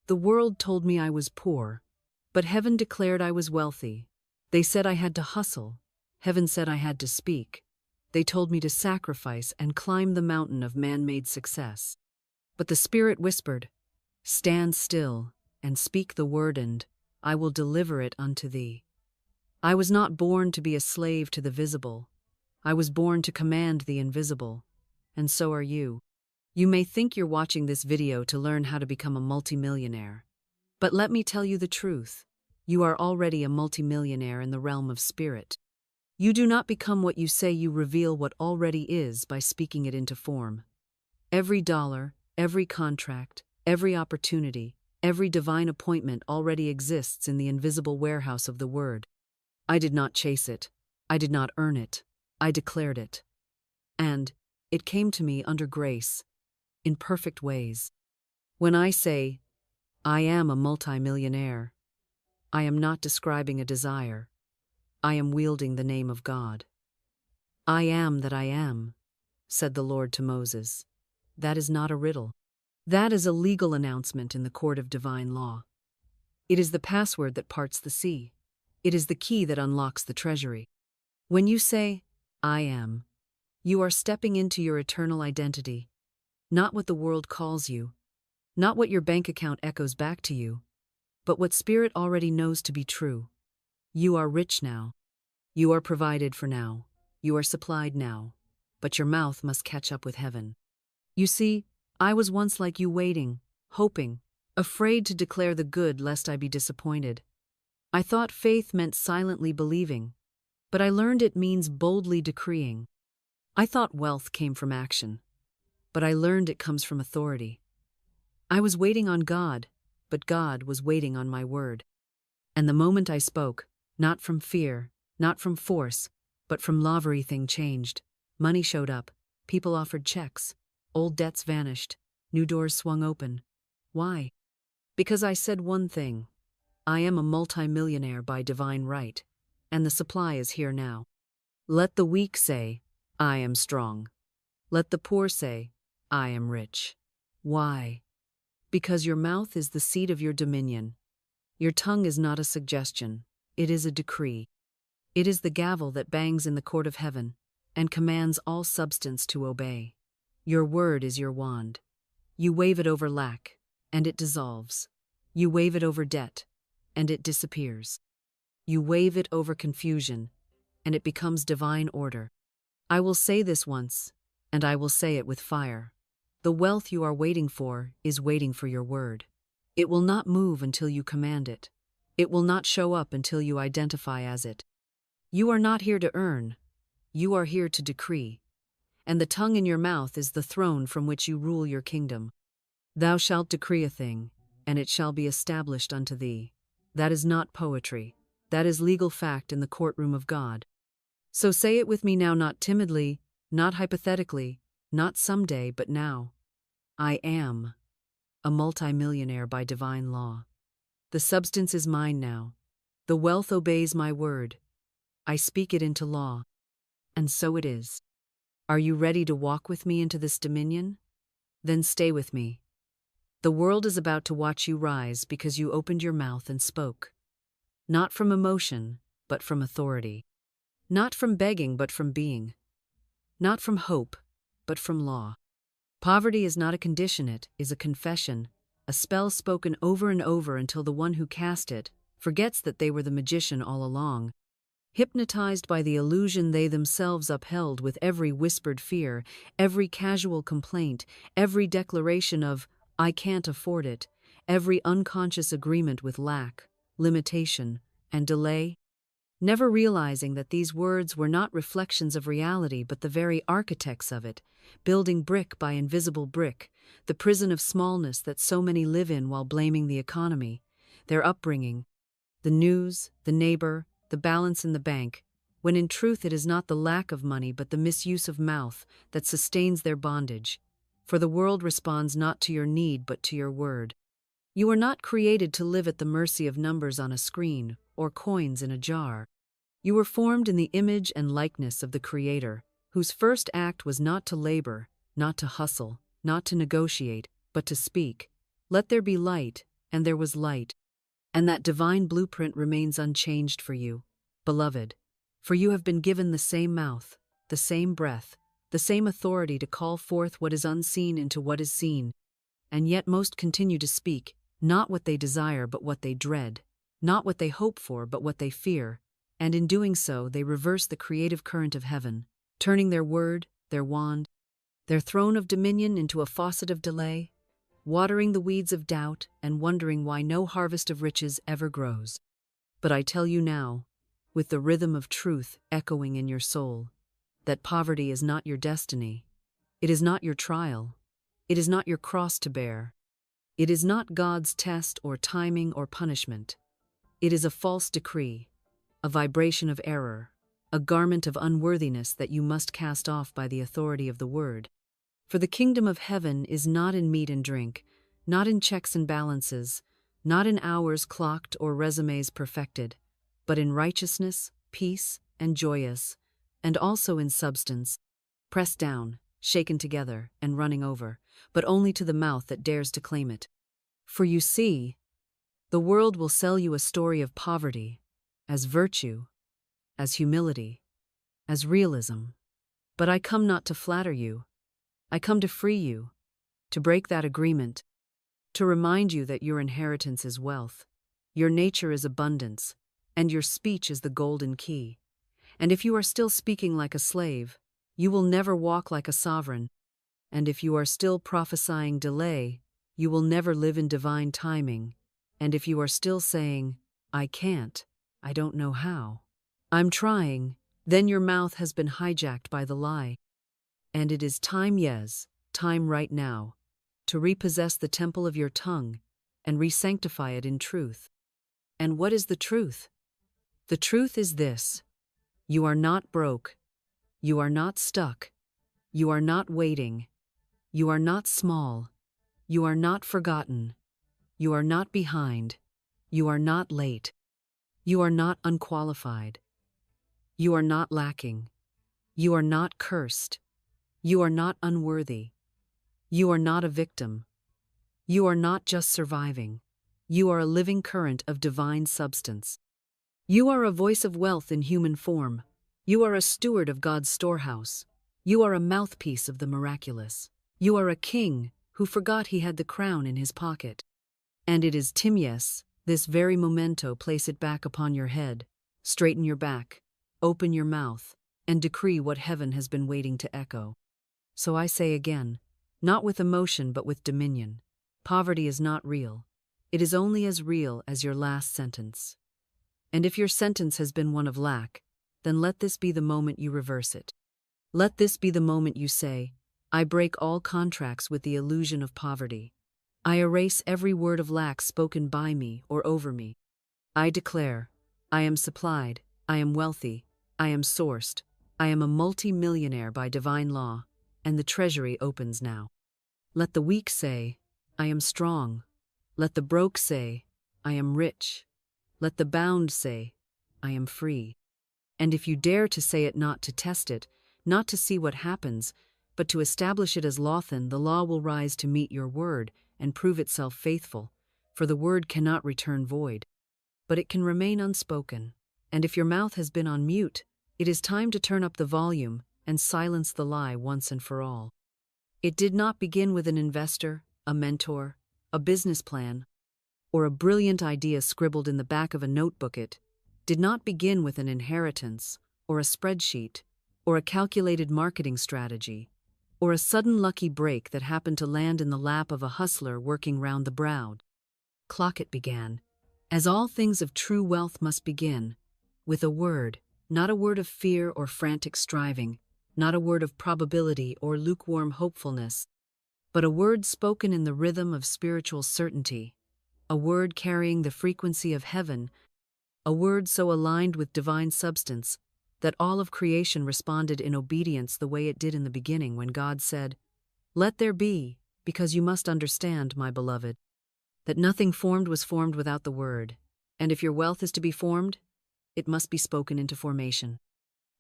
The world told me I was poor, but heaven declared I was wealthy. They said I had to hustle. Heaven said I had to speak. They told me to sacrifice and climb the mountain of man-made success. But the Spirit whispered, "Stand still and speak the word, and I will deliver it unto thee." I was not born to be a slave to the visible. I was born to command the invisible. And so are you. You may think you're watching this video to learn how to become a multimillionaire. But let me tell you the truth. You are already a multimillionaire in the realm of spirit. You do not become what you say, you reveal what already is by speaking it into form. Every dollar, every contract, every opportunity, every divine appointment already exists in the invisible warehouse of the Word. I did not chase it. I did not earn it. I declared it. And it came to me under grace, in perfect ways. When I say, I am a multimillionaire, I am not describing a desire. I am wielding the name of God. I am that I am, said the Lord to Moses. That is not a riddle. That is a legal announcement in the court of divine law. It is the password that parts the sea. It is the key that unlocks the treasury. When you say, I am, you are stepping into your eternal identity, not what the world calls you, not what your bank account echoes back to you, but what Spirit already knows to be true. You are rich now. You are provided for now. You are supplied now. But your mouth must catch up with heaven. You see, I was once like you, waiting, hoping, afraid to declare the good lest I be disappointed. I thought faith meant silently believing, but I learned it means boldly decreeing. I thought wealth came from action, but I learned it comes from authority. I was waiting on God, but God was waiting on my word. And the moment I spoke, not from fear, not from force, but from love, everything changed. Money showed up, people offered checks, old debts vanished, new doors swung open. Why? Because I said one thing. I am a multimillionaire by divine right, and the supply is here now. Let the weak say, I am strong. Let the poor say, I am rich. Why? Because your mouth is the seat of your dominion. Your tongue is not a suggestion, it is a decree. It is the gavel that bangs in the court of heaven and commands all substance to obey. Your word is your wand. You wave it over lack, and it dissolves. You wave it over debt, and it disappears. You wave it over confusion, and it becomes divine order. I will say this once, and I will say it with fire. The wealth you are waiting for is waiting for your word. It will not move until you command it. It will not show up until you identify as it. You are not here to earn. You are here to decree. And the tongue in your mouth is the throne from which you rule your kingdom. Thou shalt decree a thing, and it shall be established unto thee. That is not poetry. That is legal fact in the courtroom of God. So say it with me now, not timidly, not hypothetically, not someday, but now. I am a multimillionaire by divine law. The substance is mine now. The wealth obeys my word. I speak it into law. And so it is. Are you ready to walk with me into this dominion? Then stay with me. The world is about to watch you rise because you opened your mouth and spoke. Not from emotion, but from authority. Not from begging, but from being. Not from hope, but from law. Poverty is not a condition, it is a confession, a spell spoken over and over until the one who cast it forgets that they were the magician all along. Hypnotized by the illusion they themselves upheld with every whispered fear, every casual complaint, every declaration of, I can't afford it, every unconscious agreement with lack, limitation, and delay, never realizing that these words were not reflections of reality but the very architects of it, building brick by invisible brick, the prison of smallness that so many live in while blaming the economy, their upbringing, the news, the neighbor, the balance in the bank, when in truth it is not the lack of money but the misuse of mouth that sustains their bondage, for the world responds not to your need but to your word. You are not created to live at the mercy of numbers on a screen or coins in a jar. You were formed in the image and likeness of the Creator, whose first act was not to labor, not to hustle, not to negotiate, but to speak. Let there be light, and there was light. And that divine blueprint remains unchanged for you, beloved, for you have been given the same mouth, the same breath, the same authority to call forth what is unseen into what is seen. And yet most continue to speak, not what they desire but what they dread, not what they hope for but what they fear, and in doing so they reverse the creative current of heaven, turning their word, their wand, their throne of dominion into a faucet of delay, watering the weeds of doubt and wondering why no harvest of riches ever grows. But I tell you now, with the rhythm of truth echoing in your soul, that poverty is not your destiny. It is not your trial. It is not your cross to bear. It is not God's test or timing or punishment. It is a false decree, a vibration of error, a garment of unworthiness that you must cast off by the authority of the Word. For the kingdom of heaven is not in meat and drink, not in checks and balances, not in hours clocked or resumes perfected, but in righteousness, peace, and joyous, and also in substance, pressed down, shaken together, and running over, but only to the mouth that dares to claim it. For you see, the world will sell you a story of poverty, as virtue, as humility, as realism. But I come not to flatter you. I come to free you, to break that agreement, to remind you that your inheritance is wealth, your nature is abundance, and your speech is the golden key. And if you are still speaking like a slave, you will never walk like a sovereign. And if you are still prophesying delay, you will never live in divine timing. And if you are still saying, I can't, I don't know how, I'm trying, then your mouth has been hijacked by the lie. And it is time, yes, time right now, to repossess the temple of your tongue and re-sanctify it in truth. And what is the truth? The truth is this: you are not broke, you are not stuck, you are not waiting, you are not small, you are not forgotten, you are not behind, you are not late, you are not unqualified, you are not lacking, you are not cursed, you are not unworthy, you are not a victim, you are not just surviving, you are a living current of divine substance. You are a voice of wealth in human form. You are a steward of God's storehouse. You are a mouthpiece of the miraculous. You are a king who forgot he had the crown in his pocket. And it is Timyes, this very memento, place it back upon your head, straighten your back, open your mouth, and decree what heaven has been waiting to echo. So I say again, not with emotion but with dominion, poverty is not real. It is only as real as your last sentence. And if your sentence has been one of lack, then let this be the moment you reverse it. Let this be the moment you say, I break all contracts with the illusion of poverty. I erase every word of lack spoken by me or over me. I declare, I am supplied, I am wealthy, I am sourced, I am a multi-millionaire by divine law, and the treasury opens now. Let the weak say, I am strong. Let the broke say, I am rich. Let the bound say, I am free. And if you dare to say it, not to test it, not to see what happens, but to establish it as lawful, the law will rise to meet your word and prove itself faithful, for the word cannot return void. But it can remain unspoken. And if your mouth has been on mute, it is time to turn up the volume and silence the lie once and for all. It did not begin with an investor, a mentor, a business plan, or a brilliant idea scribbled in the back of a notebook. It did not begin with an inheritance, or a spreadsheet, or a calculated marketing strategy, or a sudden lucky break that happened to land in the lap of a hustler working round the brow clock. It began, as all things of true wealth must begin, with a word, not a word of fear or frantic striving, not a word of probability or lukewarm hopefulness, but a word spoken in the rhythm of spiritual certainty, a word carrying the frequency of heaven, a word so aligned with divine substance that all of creation responded in obedience the way it did in the beginning when God said, Let there be, because you must understand, my beloved, that nothing formed was formed without the word, and if your wealth is to be formed, it must be spoken into formation.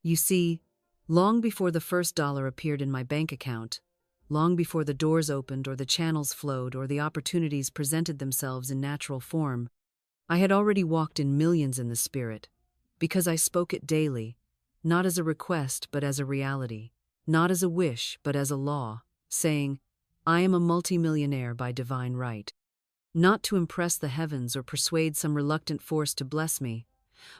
You see, long before the first dollar appeared in my bank account, long before the doors opened or the channels flowed or the opportunities presented themselves in natural form. I had already walked in millions in the spirit, because I spoke it daily, not as a request but as a reality, not as a wish but as a law, saying, I am a multimillionaire by divine right. Not to impress the heavens or persuade some reluctant force to bless me,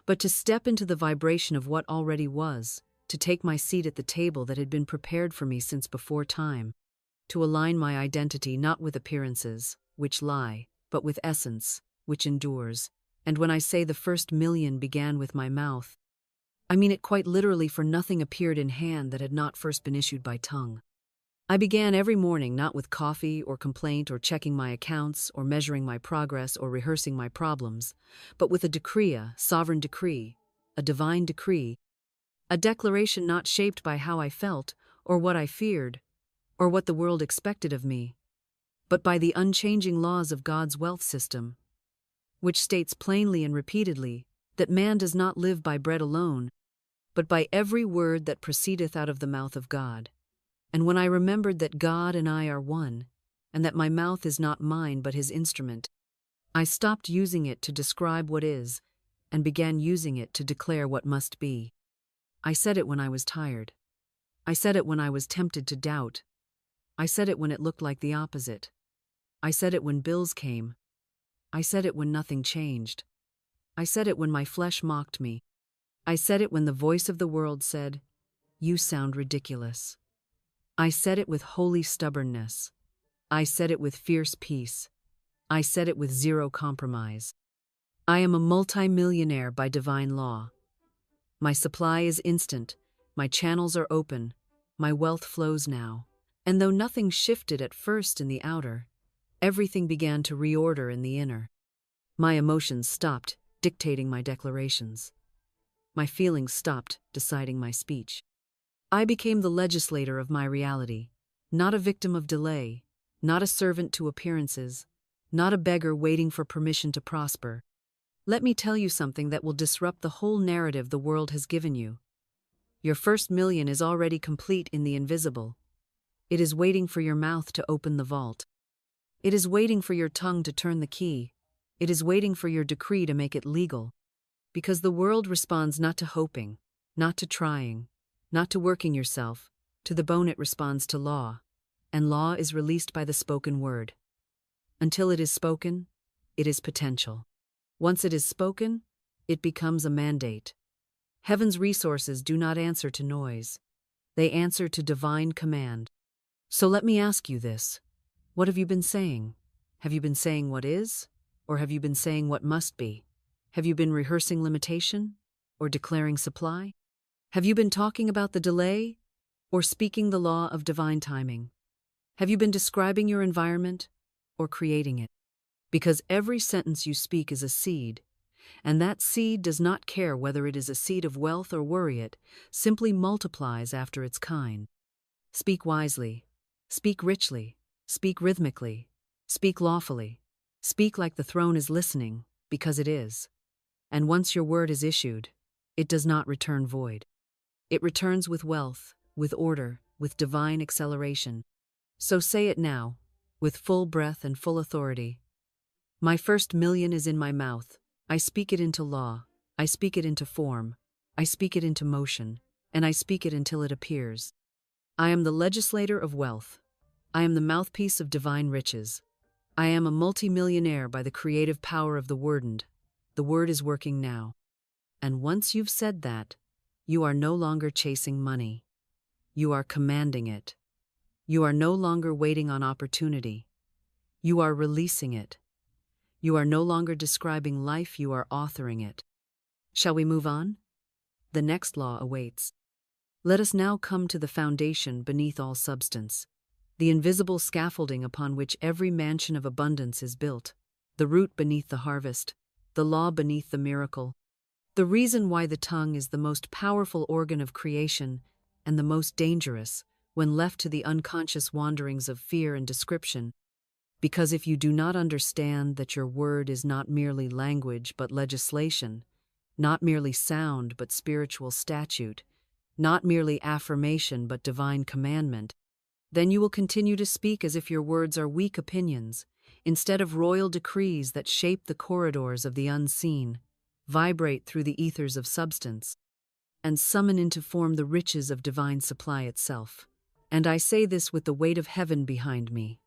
but to step into the vibration of what already was, to take my seat at the table that had been prepared for me since before time, to align my identity not with appearances, which lie, but with essence, which endures. And when I say the first million began with my mouth, I mean it quite literally, for nothing appeared in hand that had not first been issued by tongue. I began every morning not with coffee or complaint or checking my accounts or measuring my progress or rehearsing my problems, but with a decree, a sovereign decree, a divine decree, a declaration not shaped by how I felt or what I feared or what the world expected of me, but by the unchanging laws of God's wealth system, which states plainly and repeatedly that man does not live by bread alone, but by every word that proceedeth out of the mouth of God. And when I remembered that God and I are one, and that my mouth is not mine but His instrument, I stopped using it to describe what is, and began using it to declare what must be. I said it when I was tired. I said it when I was tempted to doubt. I said it when it looked like the opposite. I said it when bills came. I said it when nothing changed. I said it when my flesh mocked me. I said it when the voice of the world said, "You sound ridiculous." I said it with holy stubbornness. I said it with fierce peace. I said it with zero compromise. I am a multimillionaire by divine law. My supply is instant. My channels are open. My wealth flows now. And though nothing shifted at first in the outer, everything began to reorder in the inner. My emotions stopped dictating my declarations. My feelings stopped deciding my speech. I became the legislator of my reality, not a victim of delay, not a servant to appearances, not a beggar waiting for permission to prosper. Let me tell you something that will disrupt the whole narrative the world has given you. Your first million is already complete in the invisible. It is waiting for your mouth to open the vault. It is waiting for your tongue to turn the key. It is waiting for your decree to make it legal. Because the world responds not to hoping, not to trying, not to working yourself. To the bone it responds to law, and law is released by the spoken word. Until it is spoken, it is potential. Once it is spoken, it becomes a mandate. Heaven's resources do not answer to noise. They answer to divine command. So let me ask you this. What have you been saying? Have you been saying what is? Or have you been saying what must be? Have you been rehearsing limitation? Or declaring supply? Have you been talking about the delay? Or speaking the law of divine timing? Have you been describing your environment? Or creating it? Because every sentence you speak is a seed, and that seed does not care whether it is a seed of wealth or worry, it simply multiplies after its kind. Speak wisely. Speak richly. Speak rhythmically. Speak lawfully. Speak like the throne is listening, because it is. And once your word is issued, it does not return void. It returns with wealth, with order, with divine acceleration. So say it now, with full breath and full authority. My first million is in my mouth. I speak it into law. I speak it into form. I speak it into motion. And I speak it until it appears. I am the legislator of wealth. I am the mouthpiece of divine riches. I am a multimillionaire by the creative power of the word. The word is working now. And once you've said that, you are no longer chasing money. You are commanding it. You are no longer waiting on opportunity. You are releasing it. You are no longer describing life, you are authoring it. Shall we move on? The next law awaits. Let us now come to the foundation beneath all substance, the invisible scaffolding upon which every mansion of abundance is built, the root beneath the harvest, the law beneath the miracle, the reason why the tongue is the most powerful organ of creation and the most dangerous when left to the unconscious wanderings of fear and description. Because if you do not understand that your word is not merely language but legislation, not merely sound but spiritual statute, not merely affirmation but divine commandment, Then you will continue to speak as if your words are weak opinions, instead of royal decrees that shape the corridors of the unseen, vibrate through the ethers of substance, and summon into form the riches of divine supply itself. And I say this with the weight of heaven behind me.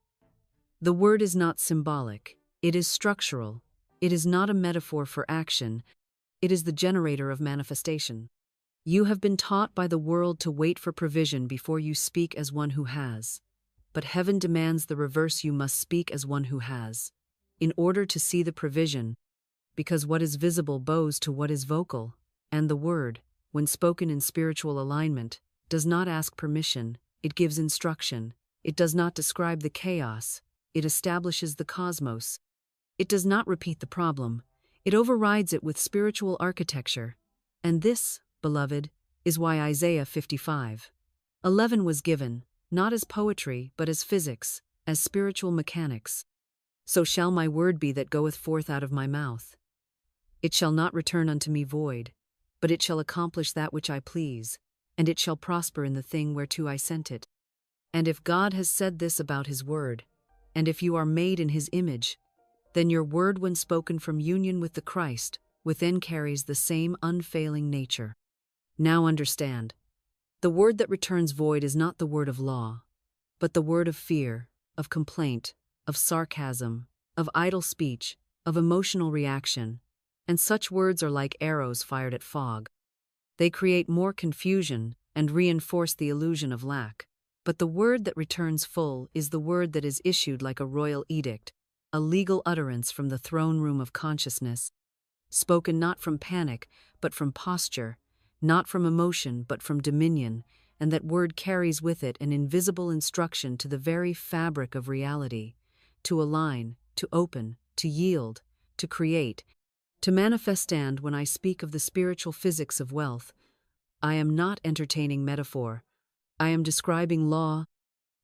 The word is not symbolic, it is structural. It is not a metaphor for action, it is the generator of manifestation. You have been taught by the world to wait for provision before you speak as one who has. But heaven demands the reverse: you must speak as one who has, in order to see the provision, because what is visible bows to what is vocal, and the word, when spoken in spiritual alignment, does not ask permission, it gives instruction. It does not describe the chaos, it establishes the cosmos. It does not repeat the problem, it overrides it with spiritual architecture. And this, beloved, is why Isaiah 55:11 was given, not as poetry, but as physics, as spiritual mechanics. So shall my word be that goeth forth out of my mouth. It shall not return unto me void, but it shall accomplish that which I please, and it shall prosper in the thing whereto I sent it. And if God has said this about his word, and if you are made in his image, then your word, when spoken from union with the Christ, within carries the same unfailing nature. Now understand, the word that returns void is not the word of law, but the word of fear, of complaint, of sarcasm, of idle speech, of emotional reaction, and such words are like arrows fired at fog. They create more confusion and reinforce the illusion of lack. But the word that returns full is the word that is issued like a royal edict, a legal utterance from the throne room of consciousness, spoken not from panic, but from posture, not from emotion, but from dominion, and that word carries with it an invisible instruction to the very fabric of reality, to align, to open, to yield, to create, to manifest. And when I speak of the spiritual physics of wealth, I am not entertaining metaphor, I am describing law,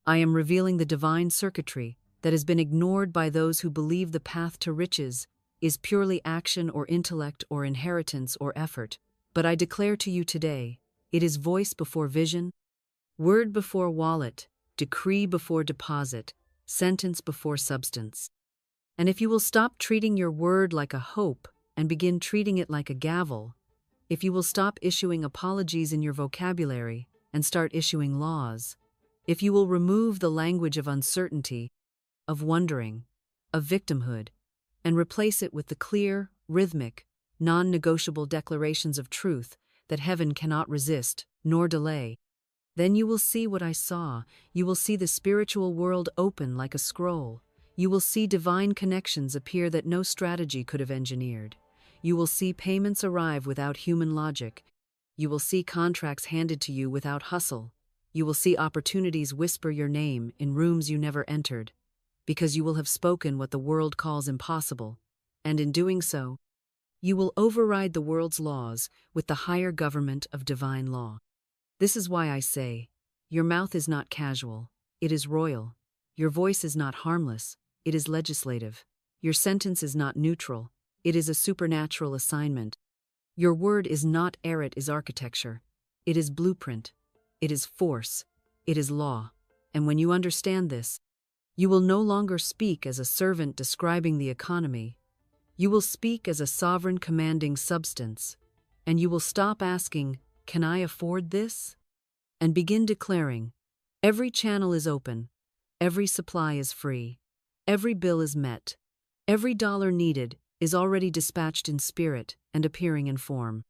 I am revealing the divine circuitry that has been ignored by those who believe the path to riches is purely action or intellect or inheritance or effort. But I declare to you today, it is voice before vision, word before wallet, decree before deposit, sentence before substance. And if you will stop treating your word like a hope and begin treating it like a gavel, if you will stop issuing apologies in your vocabulary and start issuing laws, if you will remove the language of uncertainty, of wondering, of victimhood, and replace it with the clear, rhythmic, non-negotiable declarations of truth that heaven cannot resist nor delay, then you will see what I saw. You will see the spiritual world open like a scroll. You will see divine connections appear that no strategy could have engineered. You will see payments arrive without human logic. You will see contracts handed to you without hustle. You will see opportunities whisper your name in rooms you never entered, because you will have spoken what the world calls impossible, and in doing so, you will override the world's laws with the higher government of divine law. This is why I say, your mouth is not casual, it is royal. Your voice is not harmless, it is legislative. Your sentence is not neutral, it is a supernatural assignment. Your word is not air, it is architecture. It is blueprint. It is force. It is law. And when you understand this, you will no longer speak as a servant describing the economy. You will speak as a sovereign commanding substance. And you will stop asking, "Can I afford this?" and begin declaring, "Every channel is open. Every supply is free. Every bill is met. Every dollar needed is already dispatched in spirit and appearing in form."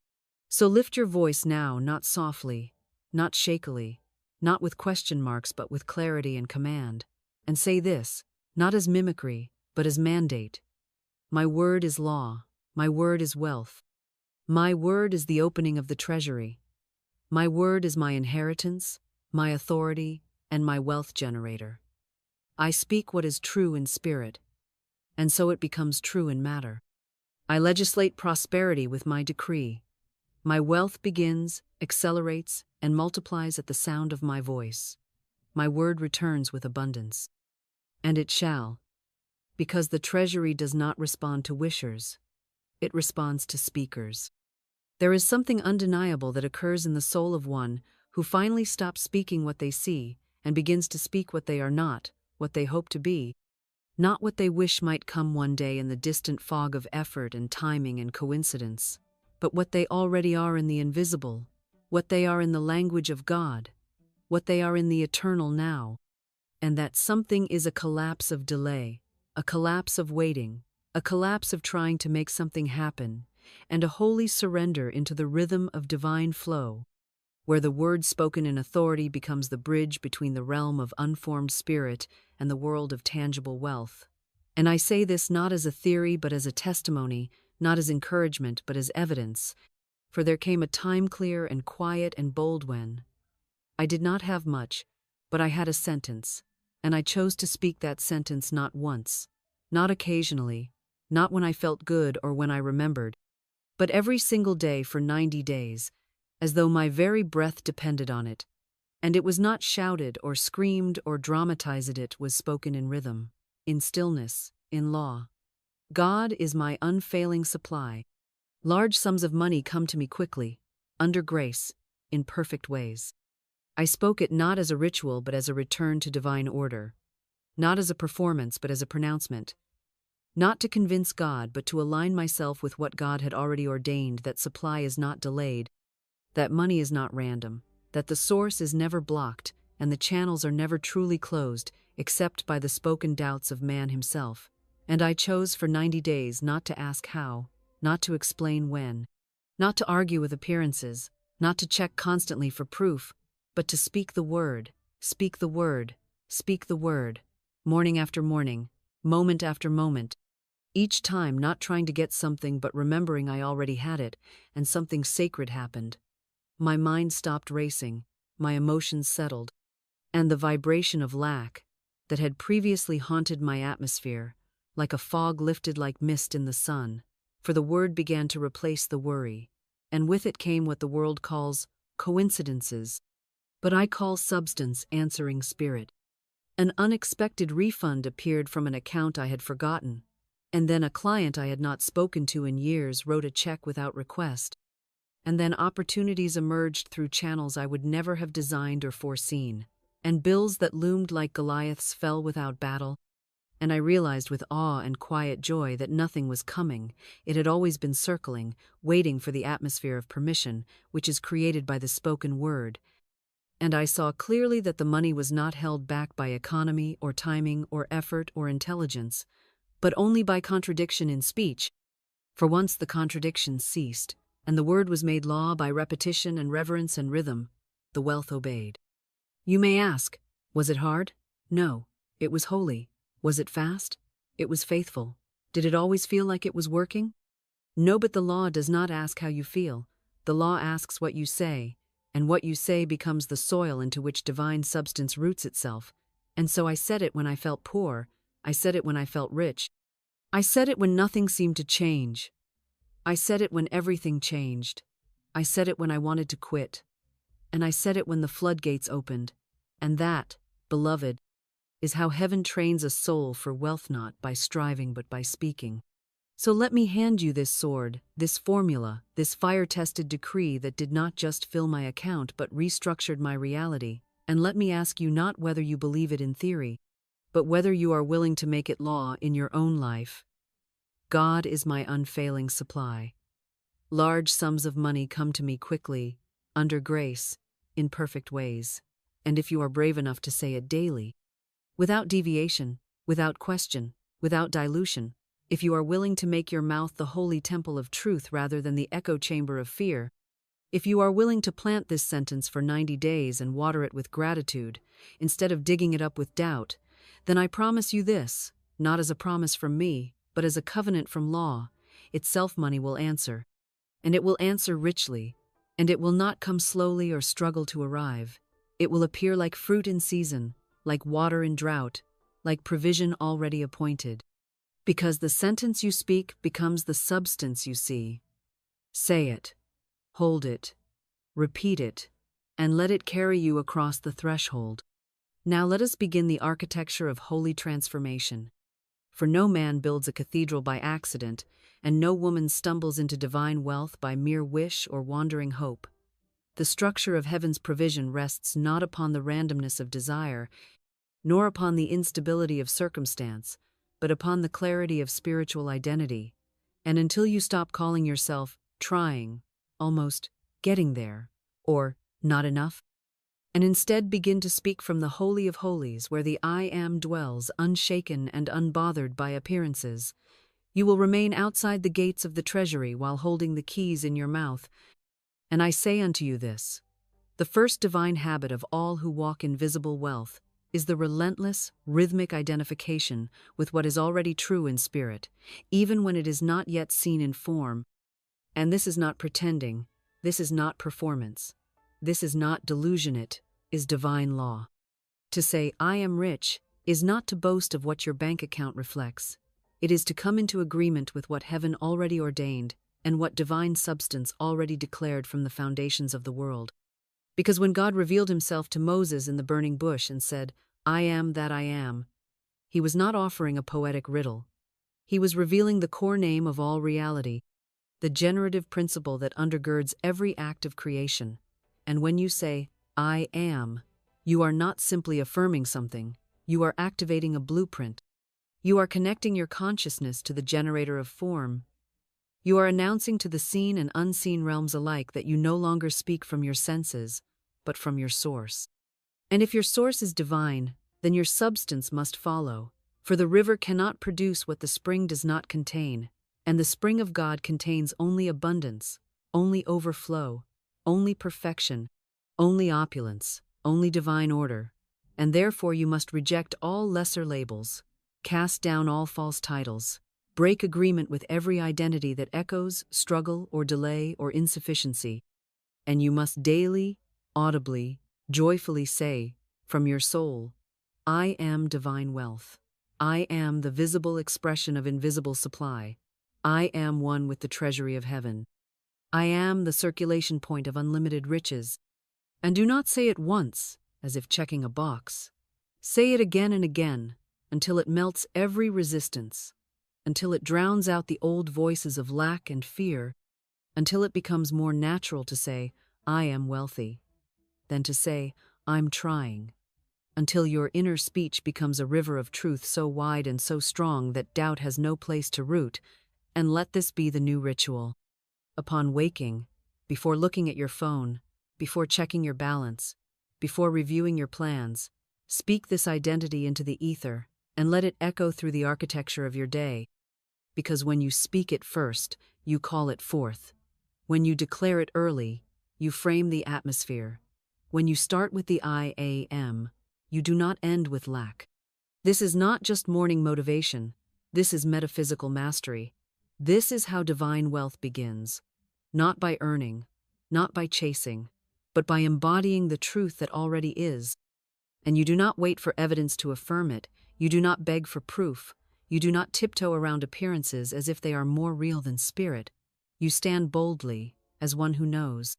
So lift your voice now, not softly, not shakily, not with question marks, but with clarity and command, and say this, not as mimicry, but as mandate. My word is law. My word is wealth. My word is the opening of the treasury. My word is my inheritance, my authority, and my wealth generator. I speak what is true in spirit, and so it becomes true in matter. I legislate prosperity with my decree. My wealth begins, accelerates, and multiplies at the sound of my voice. My word returns with abundance. And it shall, because the treasury does not respond to wishers, it responds to speakers. There is something undeniable that occurs in the soul of one who finally stops speaking what they see and begins to speak what they are not, what they hope to be, not what they wish might come one day in the distant fog of effort and timing and coincidence, but what they already are in the invisible, what they are in the language of God, what they are in the eternal now. And that something is a collapse of delay, a collapse of waiting, a collapse of trying to make something happen, and a holy surrender into the rhythm of divine flow, where the word spoken in authority becomes the bridge between the realm of unformed spirit and the world of tangible wealth. And I say this not as a theory but as a testimony, not as encouragement but as evidence, for there came a time clear and quiet and bold when I did not have much, but I had a sentence, and I chose to speak that sentence not once, not occasionally, not when I felt good or when I remembered, but every single day for 90 days, as though my very breath depended on it, and it was not shouted or screamed or dramatized, it was spoken in rhythm, in stillness, in law. God is my unfailing supply. Large sums of money come to me quickly, under grace, in perfect ways. I spoke it not as a ritual but as a return to divine order, not as a performance but as a pronouncement, not to convince God but to align myself with what God had already ordained, that supply is not delayed, that money is not random, that the source is never blocked, and the channels are never truly closed, except by the spoken doubts of man himself. And I chose for 90 days not to ask how, not to explain when, not to argue with appearances, not to check constantly for proof, but to speak the word, speak the word, speak the word, morning after morning, moment after moment, each time not trying to get something but remembering I already had it, and something sacred happened. My mind stopped racing, my emotions settled, and the vibration of lack that had previously haunted my atmosphere, like a fog lifted like mist in the sun, for the word began to replace the worry, and with it came what the world calls coincidences, but I call substance answering spirit. An unexpected refund appeared from an account I had forgotten, and then a client I had not spoken to in years wrote a check without request. And then opportunities emerged through channels I would never have designed or foreseen, and bills that loomed like Goliaths fell without battle. And I realized with awe and quiet joy that nothing was coming, it had always been circling, waiting for the atmosphere of permission, which is created by the spoken word. And I saw clearly that the money was not held back by economy or timing or effort or intelligence, but only by contradiction in speech. For once the contradiction ceased, and the word was made law by repetition and reverence and rhythm, the wealth obeyed. You may ask, was it hard? No, it was holy. Was it fast? It was faithful. Did it always feel like it was working? No, but the law does not ask how you feel. The law asks what you say, and what you say becomes the soil into which divine substance roots itself. And so I said it when I felt poor. I said it when I felt rich. I said it when nothing seemed to change. I said it when everything changed. I said it when I wanted to quit. And I said it when the floodgates opened. And that, beloved, is how heaven trains a soul for wealth, not by striving but by speaking. So let me hand you this sword, this formula, this fire-tested decree that did not just fill my account but restructured my reality, and let me ask you not whether you believe it in theory, but whether you are willing to make it law in your own life. God is my unfailing supply. Large sums of money come to me quickly, under grace, in perfect ways, and if you are brave enough to say it daily, without deviation, without question, without dilution, if you are willing to make your mouth the holy temple of truth rather than the echo chamber of fear, if you are willing to plant this sentence for 90 days and water it with gratitude, instead of digging it up with doubt, then I promise you this, not as a promise from me, but as a covenant from law, itself money will answer. And it will answer richly, and it will not come slowly or struggle to arrive. It will appear like fruit in season, like water in drought, like provision already appointed. Because the sentence you speak becomes the substance you see. Say it, hold it, repeat it, and let it carry you across the threshold. Now let us begin the architecture of holy transformation. For no man builds a cathedral by accident, and no woman stumbles into divine wealth by mere wish or wandering hope. The structure of heaven's provision rests not upon the randomness of desire, nor upon the instability of circumstance, but upon the clarity of spiritual identity. And until you stop calling yourself trying, almost getting there, or not enough, and instead begin to speak from the Holy of Holies where the I Am dwells, unshaken and unbothered by appearances, you will remain outside the gates of the treasury while holding the keys in your mouth. And I say unto you this: the first divine habit of all who walk in visible wealth is the relentless, rhythmic identification with what is already true in spirit, even when it is not yet seen in form. And this is not pretending, this is not performance, this is not delusion, it is divine law. To say, I am rich, is not to boast of what your bank account reflects. It is to come into agreement with what heaven already ordained and what divine substance already declared from the foundations of the world. Because when God revealed himself to Moses in the burning bush and said, I am that I am, he was not offering a poetic riddle. He was revealing the core name of all reality, the generative principle that undergirds every act of creation. And when you say, I am, you are not simply affirming something, you are activating a blueprint. You are connecting your consciousness to the generator of form. You are announcing to the seen and unseen realms alike that you no longer speak from your senses, but from your source. And if your source is divine, then your substance must follow, for the river cannot produce what the spring does not contain, and the spring of God contains only abundance, only overflow, only perfection, only opulence, only divine order, and therefore you must reject all lesser labels, cast down all false titles, break agreement with every identity that echoes, struggle, or delay, or insufficiency, and you must daily, audibly, joyfully say, from your soul, I am divine wealth. I am the visible expression of invisible supply. I am one with the treasury of heaven. I am the circulation point of unlimited riches. And do not say it once, as if checking a box. Say it again and again, until it melts every resistance, until it drowns out the old voices of lack and fear, until it becomes more natural to say, I am wealthy, than to say, I'm trying, until your inner speech becomes a river of truth so wide and so strong that doubt has no place to root. And let this be the new ritual. Upon waking, before looking at your phone, before checking your balance, before reviewing your plans, speak this identity into the ether and let it echo through the architecture of your day. Because when you speak it first, you call it forth. When you declare it early, you frame the atmosphere. When you start with the I am, you do not end with lack. This is not just morning motivation. This is metaphysical mastery. This is how divine wealth begins. Not by earning, not by chasing, but by embodying the truth that already is. And you do not wait for evidence to affirm it. You do not beg for proof. You do not tiptoe around appearances as if they are more real than spirit. You stand boldly, as one who knows.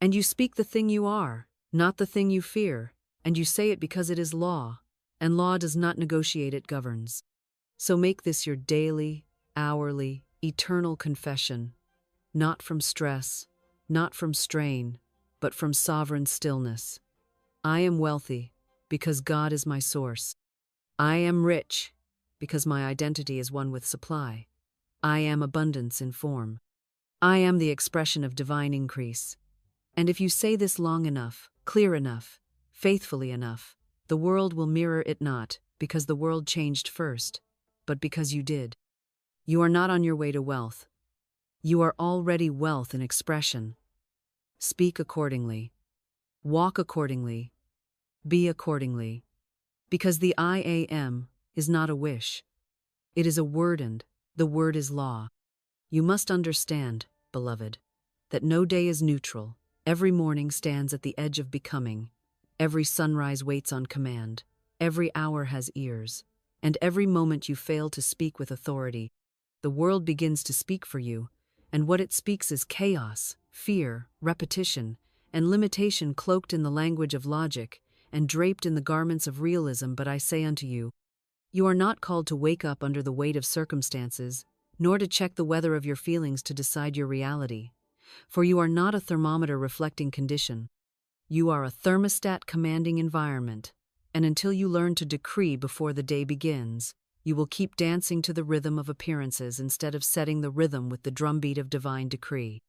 And you speak the thing you are, not the thing you fear, and you say it because it is law, and law does not negotiate, it governs. So make this your daily, hourly, eternal confession, not from stress, not from strain, but from sovereign stillness. I am wealthy because God is my source. I am rich because my identity is one with supply. I am abundance in form. I am the expression of divine increase. And if you say this long enough, clear enough, faithfully enough, the world will mirror it, not because the world changed first, but because you did. You are not on your way to wealth. You are already wealth in expression. Speak accordingly. Walk accordingly. Be accordingly. Because the I am is not a wish. It is a word, and the word is law. You must understand, beloved, that no day is neutral. Every morning stands at the edge of becoming. Every sunrise waits on command. Every hour has ears. And every moment you fail to speak with authority, the world begins to speak for you, and what it speaks is chaos, fear, repetition, and limitation cloaked in the language of logic and draped in the garments of realism. But I say unto you, you are not called to wake up under the weight of circumstances, nor to check the weather of your feelings to decide your reality. For you are not a thermometer reflecting condition. You are a thermostat commanding environment. And until you learn to decree before the day begins, you will keep dancing to the rhythm of appearances instead of setting the rhythm with the drumbeat of divine decree.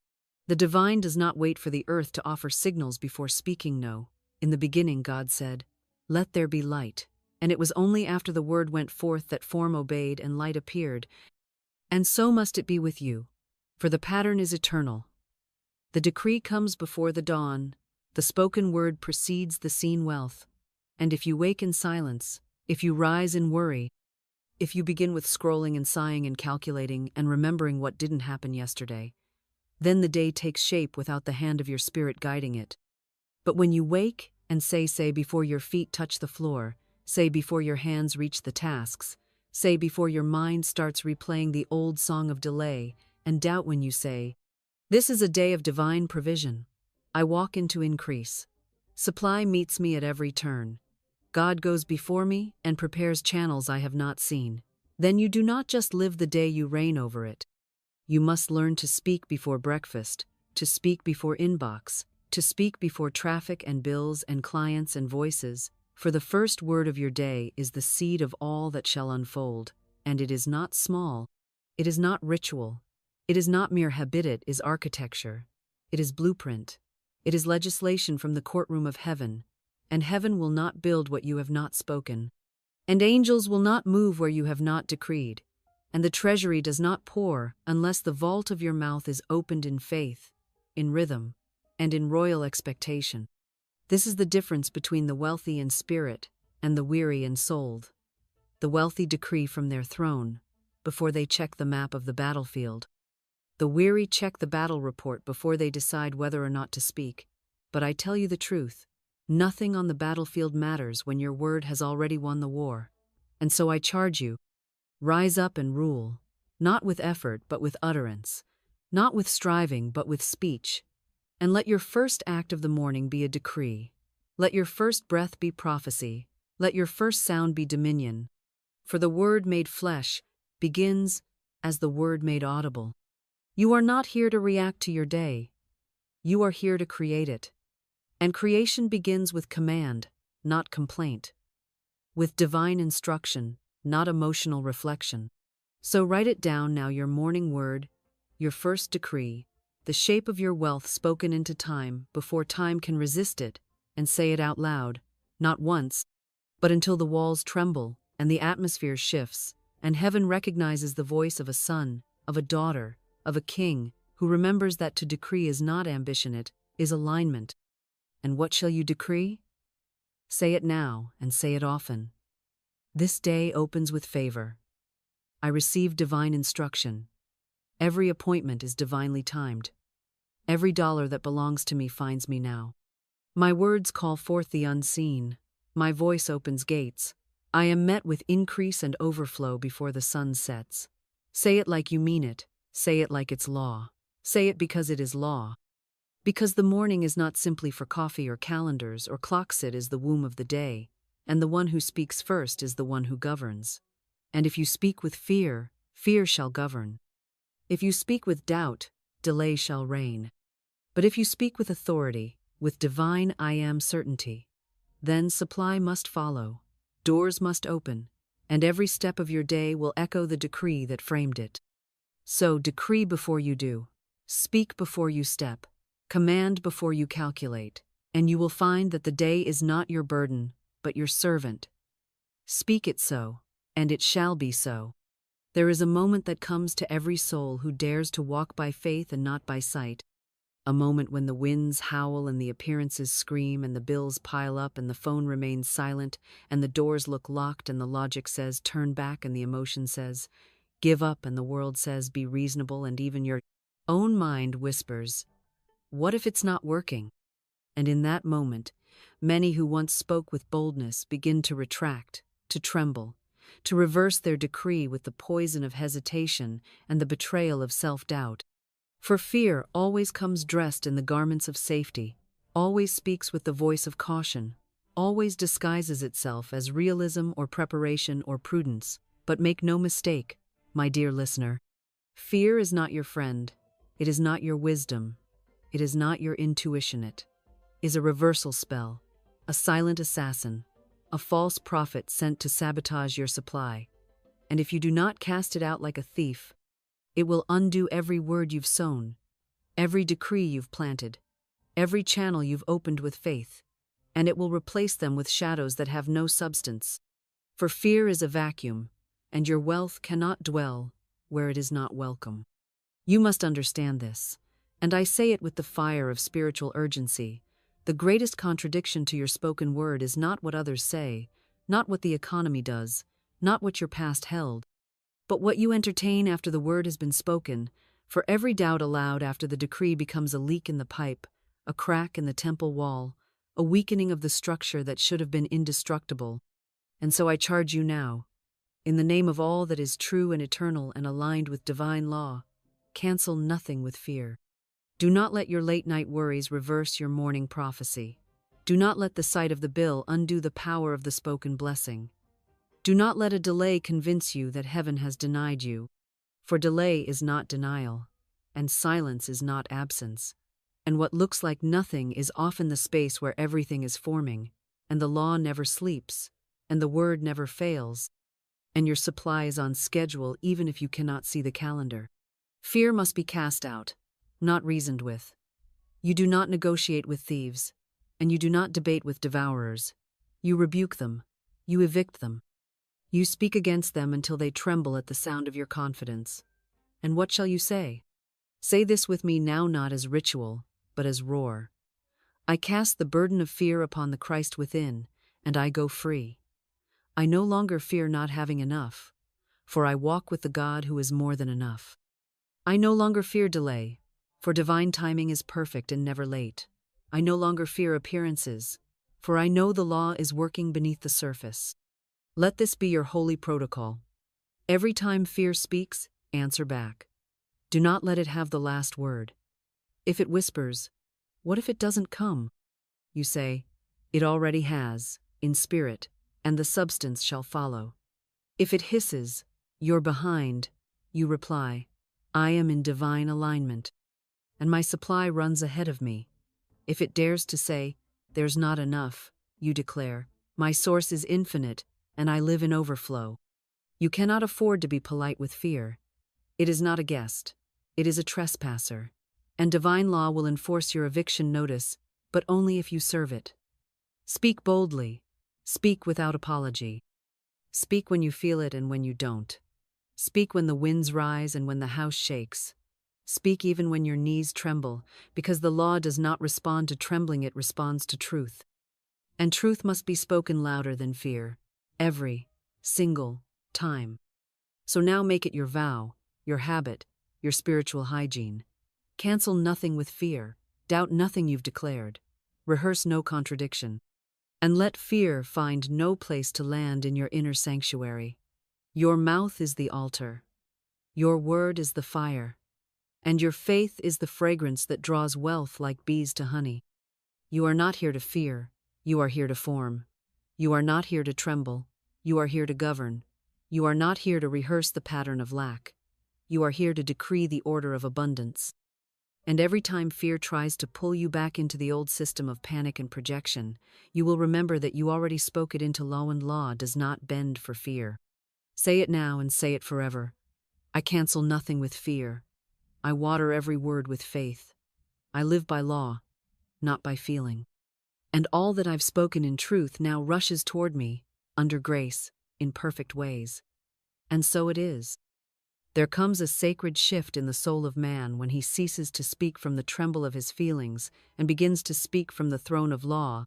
The divine does not wait for the earth to offer signals before speaking. No. In the beginning God said, "Let there be light." And it was only after the word went forth that form obeyed and light appeared. And so must it be with you. For the pattern is eternal. The decree comes before the dawn. The spoken word precedes the seen wealth. And if you wake in silence, if you rise in worry, if you begin with scrolling and sighing and calculating and remembering what didn't happen yesterday, then the day takes shape without the hand of your spirit guiding it. But when you wake and say before your feet touch the floor, say before your hands reach the tasks, say before your mind starts replaying the old song of delay and doubt, when you say, "This is a day of divine provision. I walk into increase. Supply meets me at every turn. God goes before me and prepares channels I have not seen." Then you do not just live the day, you reign over it. You must learn to speak before breakfast, to speak before inbox, to speak before traffic and bills and clients and voices, for the first word of your day is the seed of all that shall unfold, and it is not small, it is not ritual, it is not mere habit, it is architecture, it is blueprint, it is legislation from the courtroom of heaven, and heaven will not build what you have not spoken, and angels will not move where you have not decreed, and the treasury does not pour unless the vault of your mouth is opened in faith, in rhythm, and in royal expectation. This is the difference between the wealthy in spirit and the weary in soul. The wealthy decree from their throne before they check the map of the battlefield. The weary check the battle report before they decide whether or not to speak. But I tell you the truth, nothing on the battlefield matters when your word has already won the war. And so I charge you, rise up and rule, not with effort but with utterance, not with striving but with speech. And let your first act of the morning be a decree. Let your first breath be prophecy. Let your first sound be dominion. For the word made flesh begins as the word made audible. You are not here to react to your day. You are here to create it. And creation begins with command, not complaint. With divine instruction, not emotional reflection. So write it down now, your morning word, your first decree, the shape of your wealth spoken into time before time can resist it, and say it out loud, not once, but until the walls tremble and the atmosphere shifts, and heaven recognizes the voice of a son, of a daughter, of a king, who remembers that to decree is not ambition, it is alignment. And what shall you decree? Say it now, and say it often. This day opens with favor. I receive divine instruction. Every appointment is divinely timed. Every dollar that belongs to me finds me now. My words call forth the unseen. My voice opens gates. I am met with increase and overflow before the sun sets. Say it like you mean it. Say it like it's law. Say it because it is law. Because the morning is not simply for coffee or calendars or clocks, it is the womb of the day, and the one who speaks first is the one who governs. And if you speak with fear, fear shall govern. If you speak with doubt, delay shall reign. But if you speak with authority, with divine I am certainty, then supply must follow, doors must open, and every step of your day will echo the decree that framed it. So decree before you do, speak before you step, command before you calculate, and you will find that the day is not your burden, but your servant. Speak it so, and it shall be so. There is a moment that comes to every soul who dares to walk by faith and not by sight. A moment when the winds howl and the appearances scream and the bills pile up and the phone remains silent and the doors look locked and the logic says turn back and the emotion says give up and the world says be reasonable and even your own mind whispers, what if it's not working? And in that moment, many who once spoke with boldness begin to retract, to tremble, to reverse their decree with the poison of hesitation and the betrayal of self-doubt. For fear always comes dressed in the garments of safety, always speaks with the voice of caution, always disguises itself as realism or preparation or prudence. But make no mistake, my dear listener, fear is not your friend, it is not your wisdom, It is not your intuition, it is a reversal spell, a silent assassin, a false prophet sent to sabotage your supply. And if you do not cast it out like a thief, it will undo every word you've sown, every decree you've planted, every channel you've opened with faith, and it will replace them with shadows that have no substance. For fear is a vacuum, and your wealth cannot dwell where it is not welcome. You must understand this, and I say it with the fire of spiritual urgency. The greatest contradiction to your spoken word is not what others say, not what the economy does, not what your past held, but what you entertain after the word has been spoken. For every doubt allowed after the decree becomes a leak in the pipe, a crack in the temple wall, a weakening of the structure that should have been indestructible. And so I charge you now, in the name of all that is true and eternal and aligned with divine law, cancel nothing with fear. Do not let your late-night worries reverse your morning prophecy. Do not let the sight of the bill undo the power of the spoken blessing. Do not let a delay convince you that heaven has denied you, for delay is not denial, and silence is not absence, and what looks like nothing is often the space where everything is forming, and the law never sleeps, and the word never fails, and your supply is on schedule even if you cannot see the calendar. Fear must be cast out, not reasoned with. You do not negotiate with thieves, and you do not debate with devourers. You rebuke them, you evict them. You speak against them until they tremble at the sound of your confidence. And what shall you say? Say this with me now, not as ritual, but as roar. I cast the burden of fear upon the Christ within, and I go free. I no longer fear not having enough, for I walk with the God who is more than enough. I no longer fear delay, for divine timing is perfect and never late. I no longer fear appearances, for I know the law is working beneath the surface. Let this be your holy protocol. Every time fear speaks, answer back. Do not let it have the last word. If it whispers, "What if it doesn't come?" you say, "It already has, in spirit, and the substance shall follow." If it hisses, "You're behind," you reply, "I am in divine alignment, and my supply runs ahead of me." If it dares to say, "There's not enough," you declare, "My source is infinite, and I live in overflow." You cannot afford to be polite with fear. It is not a guest. It is a trespasser. And divine law will enforce your eviction notice, but only if you serve it. Speak boldly. Speak without apology. Speak when you feel it and when you don't. Speak when the winds rise and when the house shakes. Speak even when your knees tremble, because the law does not respond to trembling, it responds to truth. And truth must be spoken louder than fear, every single time. So now make it your vow, your habit, your spiritual hygiene. Cancel nothing with fear, doubt nothing you've declared, rehearse no contradiction, and let fear find no place to land in your inner sanctuary. Your mouth is the altar, your word is the fire, and your faith is the fragrance that draws wealth like bees to honey. You are not here to fear, you are here to form. You are not here to tremble, you are here to govern. You are not here to rehearse the pattern of lack. You are here to decree the order of abundance. And every time fear tries to pull you back into the old system of panic and projection, you will remember that you already spoke it into law, and law does not bend for fear. Say it now and say it forever. I cancel nothing with fear. I water every word with faith. I live by law, not by feeling. And all that I've spoken in truth now rushes toward me, under grace, in perfect ways. And so it is. There comes a sacred shift in the soul of man when he ceases to speak from the tremble of his feelings and begins to speak from the throne of law,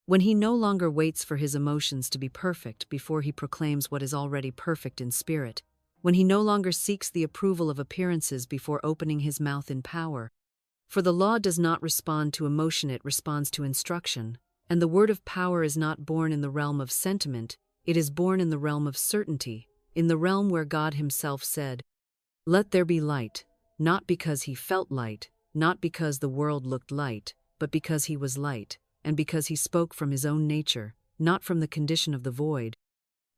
when he no longer waits for his emotions to be perfect before he proclaims what is already perfect in spirit, when he no longer seeks the approval of appearances before opening his mouth in power. For the law does not respond to emotion, it responds to instruction, and the word of power is not born in the realm of sentiment, it is born in the realm of certainty, in the realm where God himself said, "Let there be light," not because he felt light, not because the world looked light, but because he was light, and because he spoke from his own nature, not from the condition of the void.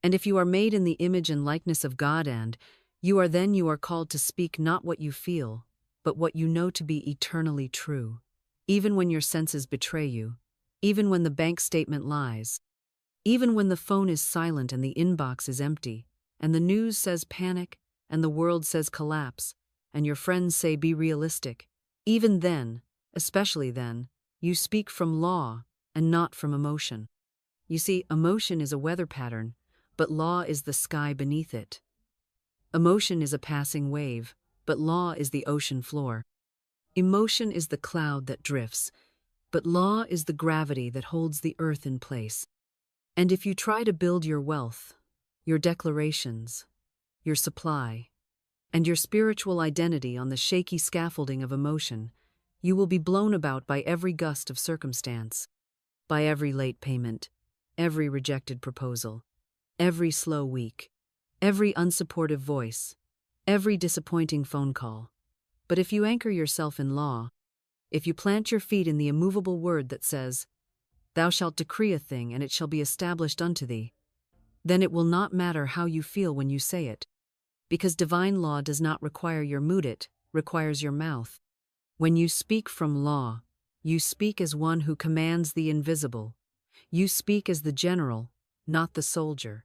And if you are made in the image and likeness of God, and you are called to speak not what you feel, but what you know to be eternally true. even when your senses betray you, even when the bank statement lies, even when the phone is silent and the inbox is empty, and the news says panic, and the world says collapse, and your friends say be realistic. Even then, especially then, you speak from law and not from emotion. You see, emotion is a weather pattern, but law is the sky beneath it. Emotion is a passing wave, but law is the ocean floor. Emotion is the cloud that drifts, but law is the gravity that holds the earth in place. And if you try to build your wealth, your declarations, your supply, and your spiritual identity on the shaky scaffolding of emotion, you will be blown about by every gust of circumstance, by every late payment, every rejected proposal, every slow week, every unsupportive voice, every disappointing phone call. But if you anchor yourself in law, if you plant your feet in the immovable word that says, "Thou shalt decree a thing, and it shall be established unto thee," then it will not matter how you feel when you say it, because divine law does not require your mood, it requires your mouth. When you speak from law, you speak as one who commands the invisible. You speak as the general, not the soldier.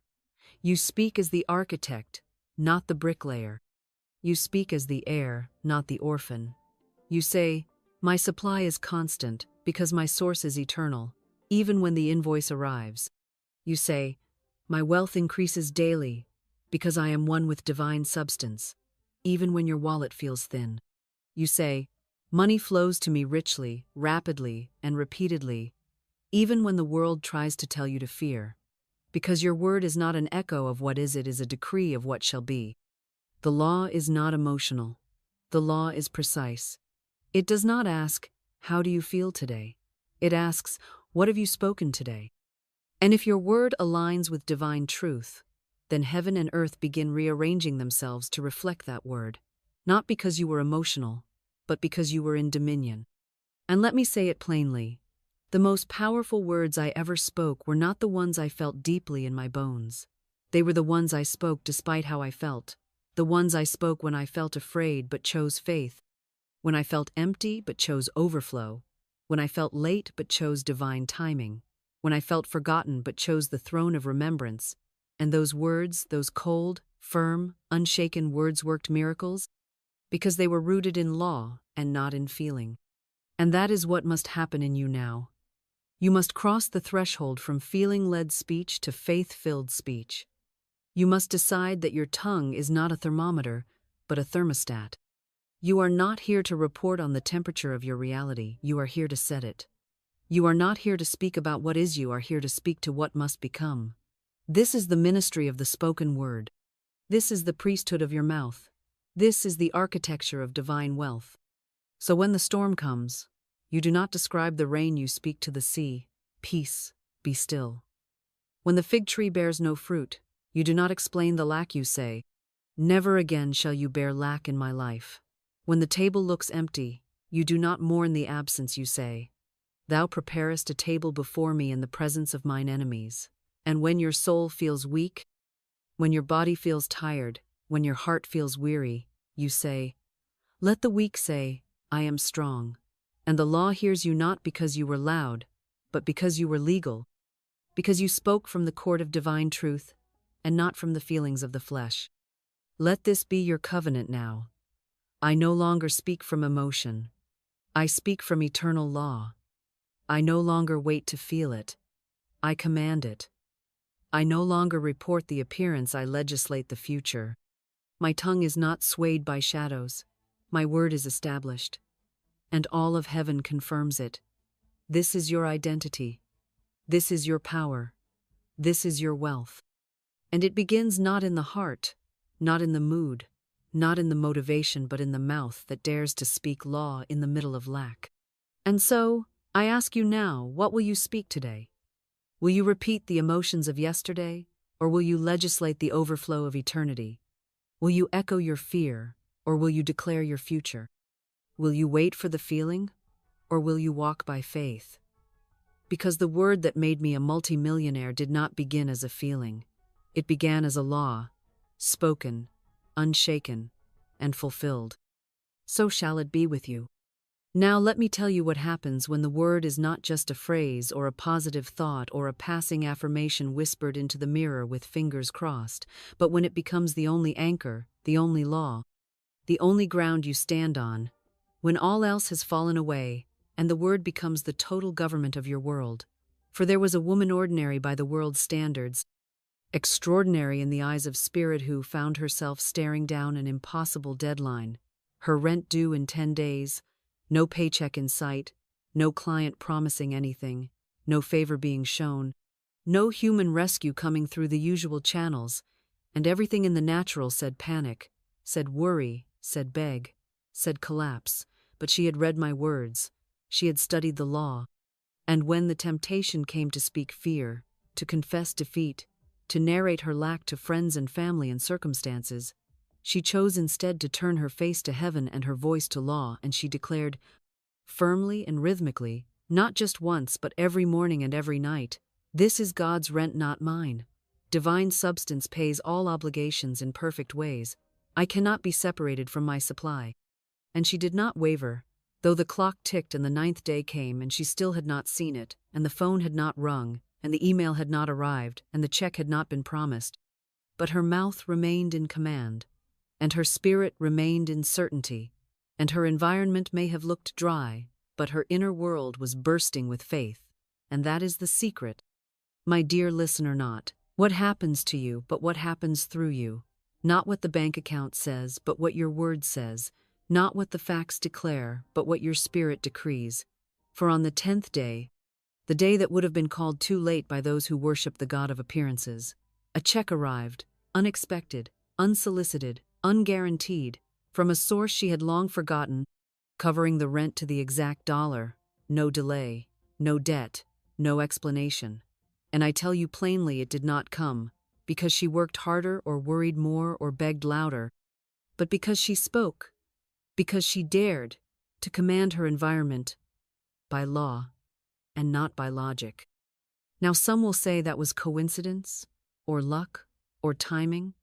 You speak as the architect, not the bricklayer. You speak as the heir, not the orphan. You say, "My supply is constant because my source is eternal, even when the invoice arrives." You say, "My wealth increases daily because I am one with divine substance, even when your wallet feels thin." You say, "Money flows to me richly, rapidly, and repeatedly, even when the world tries to tell you to fear, because your word is not an echo of what is, it is a decree of what shall be." The law is not emotional. The law is precise. It does not ask, "How do you feel today?" It asks, "What have you spoken today?" And if your word aligns with divine truth, then heaven and earth begin rearranging themselves to reflect that word, not because you were emotional, but because you were in dominion. And let me say it plainly, the most powerful words I ever spoke were not the ones I felt deeply in my bones. They were the ones I spoke despite how I felt, the ones I spoke when I felt afraid but chose faith, when I felt empty but chose overflow, when I felt late but chose divine timing, when I felt forgotten but chose the throne of remembrance. And those words, those cold, firm, unshaken words worked miracles because they were rooted in law and not in feeling. And that is what must happen in you now. You must cross the threshold from feeling-led speech to faith-filled speech. You must decide that your tongue is not a thermometer, but a thermostat. You are not here to report on the temperature of your reality, you are here to set it. You are not here to speak about what is, you are here to speak to what must become. This is the ministry of the spoken word. This is the priesthood of your mouth. This is the architecture of divine wealth. So when the storm comes, you do not describe the rain, you speak to the sea, "Peace, be still." When the fig tree bears no fruit, you do not explain the lack, you say, "Never again shall you bear lack in my life." When the table looks empty, you do not mourn the absence, you say, "Thou preparest a table before me in the presence of mine enemies." And when your soul feels weak, when your body feels tired, when your heart feels weary, you say, "Let the weak say, I am strong." And the law hears you not because you were loud, but because you were legal, because you spoke from the court of divine truth and not from the feelings of the flesh. Let this be your covenant now. I no longer speak from emotion. I speak from eternal law. I no longer wait to feel it. I command it. I no longer report the appearance, I legislate the future. My tongue is not swayed by shadows. My word is established, and all of heaven confirms it. This is your identity. This is your power. This is your wealth. And it begins not in the heart, not in the mood, not in the motivation, but in the mouth that dares to speak law in the middle of lack. And so, I ask you now, what will you speak today? Will you repeat the emotions of yesterday, or will you legislate the overflow of eternity? Will you echo your fear, or will you declare your future? Will you wait for the feeling, or will you walk by faith? Because the word that made me a multimillionaire did not begin as a feeling. It began as a law, spoken, unshaken, and fulfilled. So shall it be with you. Now let me tell you what happens when the word is not just a phrase or a positive thought or a passing affirmation whispered into the mirror with fingers crossed, but when it becomes the only anchor, the only law, the only ground you stand on, when all else has fallen away, and the word becomes the total government of your world. For there was a woman ordinary by the world's standards, extraordinary in the eyes of spirit, who found herself staring down an impossible deadline, her rent due in 10 days, no paycheck in sight, no client promising anything, no favor being shown, no human rescue coming through the usual channels, and everything in the natural said panic, said worry, said beg, said collapse. But she had read my words, she had studied the law, and when the temptation came to speak fear, to confess defeat, to narrate her lack to friends and family and circumstances, she chose instead to turn her face to heaven and her voice to law, and she declared, firmly and rhythmically, not just once but every morning and every night, "This is God's rent, not mine. Divine substance pays all obligations in perfect ways. I cannot be separated from my supply." And she did not waver, though the clock ticked and the 9th day came and she still had not seen it, and the phone had not rung, and the email had not arrived, and the check had not been promised. But her mouth remained in command, and her spirit remained in certainty, and her environment may have looked dry, but her inner world was bursting with faith. And that is the secret. My dear listener, not what happens to you, but what happens through you. Not what the bank account says, but what your word says. Not what the facts declare, but what your spirit decrees. For on the 10th day, the day that would have been called too late by those who worship the God of appearances, a check arrived, unexpected, unsolicited, unguaranteed, from a source she had long forgotten, covering the rent to the exact dollar, no delay, no debt, no explanation. And I tell you plainly, it did not come because she worked harder or worried more or begged louder, but because she spoke, because she dared to command her environment by law and not by logic. Now some will say that was coincidence, or luck, or timing,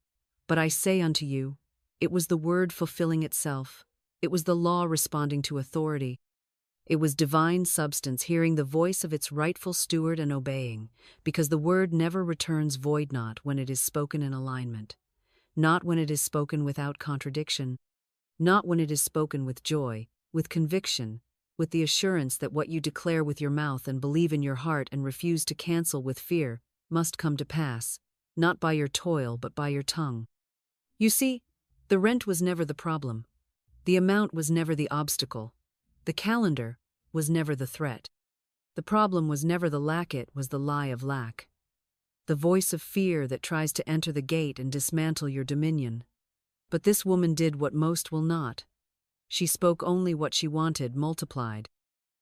but I say unto you, it was the word fulfilling itself. It was the law responding to authority. It was divine substance hearing the voice of its rightful steward and obeying, because the word never returns void, not when it is spoken in alignment, not when it is spoken without contradiction, not when it is spoken with joy, with conviction, with the assurance that what you declare with your mouth and believe in your heart and refuse to cancel with fear must come to pass, not by your toil but by your tongue. You see, the rent was never the problem. The amount was never the obstacle. The calendar was never the threat. The problem was never the lack, it was the lie of lack. The voice of fear that tries to enter the gate and dismantle your dominion. But this woman did what most will not. She spoke only what she wanted, multiplied.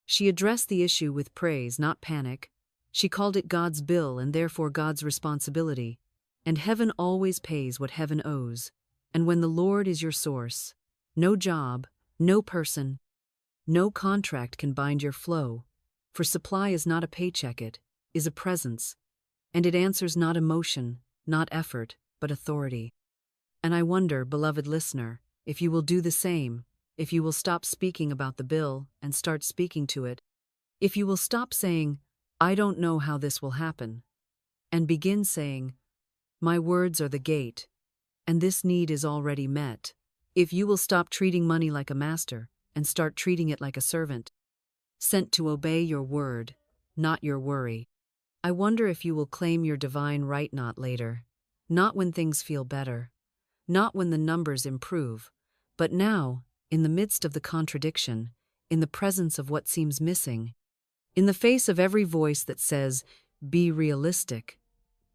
She addressed the issue with praise, not panic. She called it God's bill and therefore God's responsibility. And heaven always pays what heaven owes. And when the Lord is your source, no job, no person, no contract can bind your flow. For supply is not a paycheck, it is a presence. And it answers not emotion, not effort, but authority. And I wonder, beloved listener, if you will do the same, if you will stop speaking about the bill and start speaking to it, if you will stop saying, "I don't know how this will happen," and begin saying, "My words are the gate, and this need is already met." If you will stop treating money like a master and start treating it like a servant, sent to obey your word, not your worry, I wonder if you will claim your divine right, not later, not when things feel better, not when the numbers improve, but now, in the midst of the contradiction, in the presence of what seems missing, in the face of every voice that says, "Be realistic."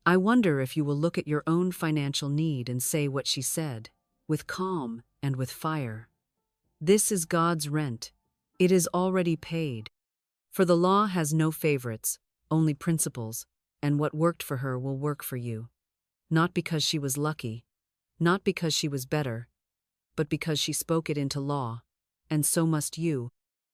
I wonder if you will look at your own financial need and say what she said, with calm and with fire. This is God's rent. It is already paid. For the law has no favorites, only principles, and what worked for her will work for you. Not because she was lucky, not because she was better, but because she spoke it into law, and so must you.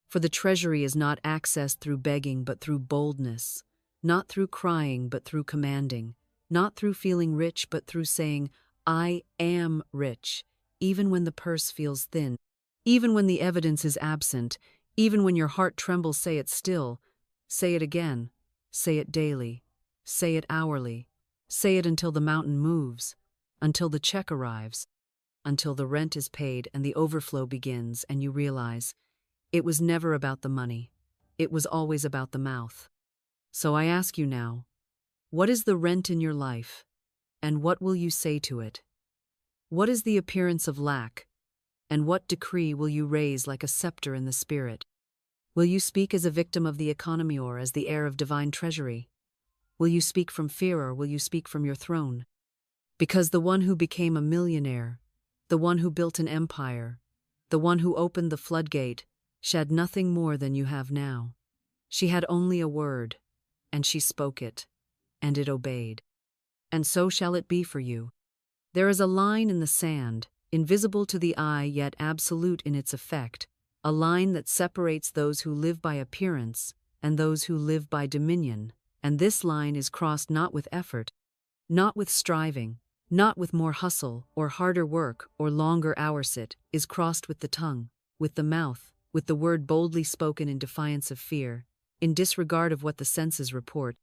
For the treasury is not accessed through begging but through boldness, not through crying but through commanding, not through feeling rich but through saying, "I am rich," even when the purse feels thin, even when the evidence is absent, Even when your heart trembles, say it still. Say it again. Say it daily. Say it hourly. Say it until the mountain moves, until the check arrives, until the rent is paid and the overflow begins and you realize it was never about the money. It was always about the mouth. So I ask you now, what is the rent in your life, and what will you say to it? What is the appearance of lack, and what decree will you raise like a scepter in the spirit? Will you speak as a victim of the economy or as the heir of divine treasury? Will you speak from fear or will you speak from your throne? Because the one who became a millionaire, the one who built an empire, the one who opened the floodgate, she had nothing more than you have now. She had only a word, and she spoke it, and it obeyed. And so shall it be for you. There is a line in the sand, invisible to the eye yet absolute in its effect, a line that separates those who live by appearance and those who live by dominion, and this line is crossed not with effort, not with striving, not with more hustle or harder work or longer hours. It is crossed with the tongue, with the mouth, with the word boldly spoken in defiance of fear, in disregard of what the senses report,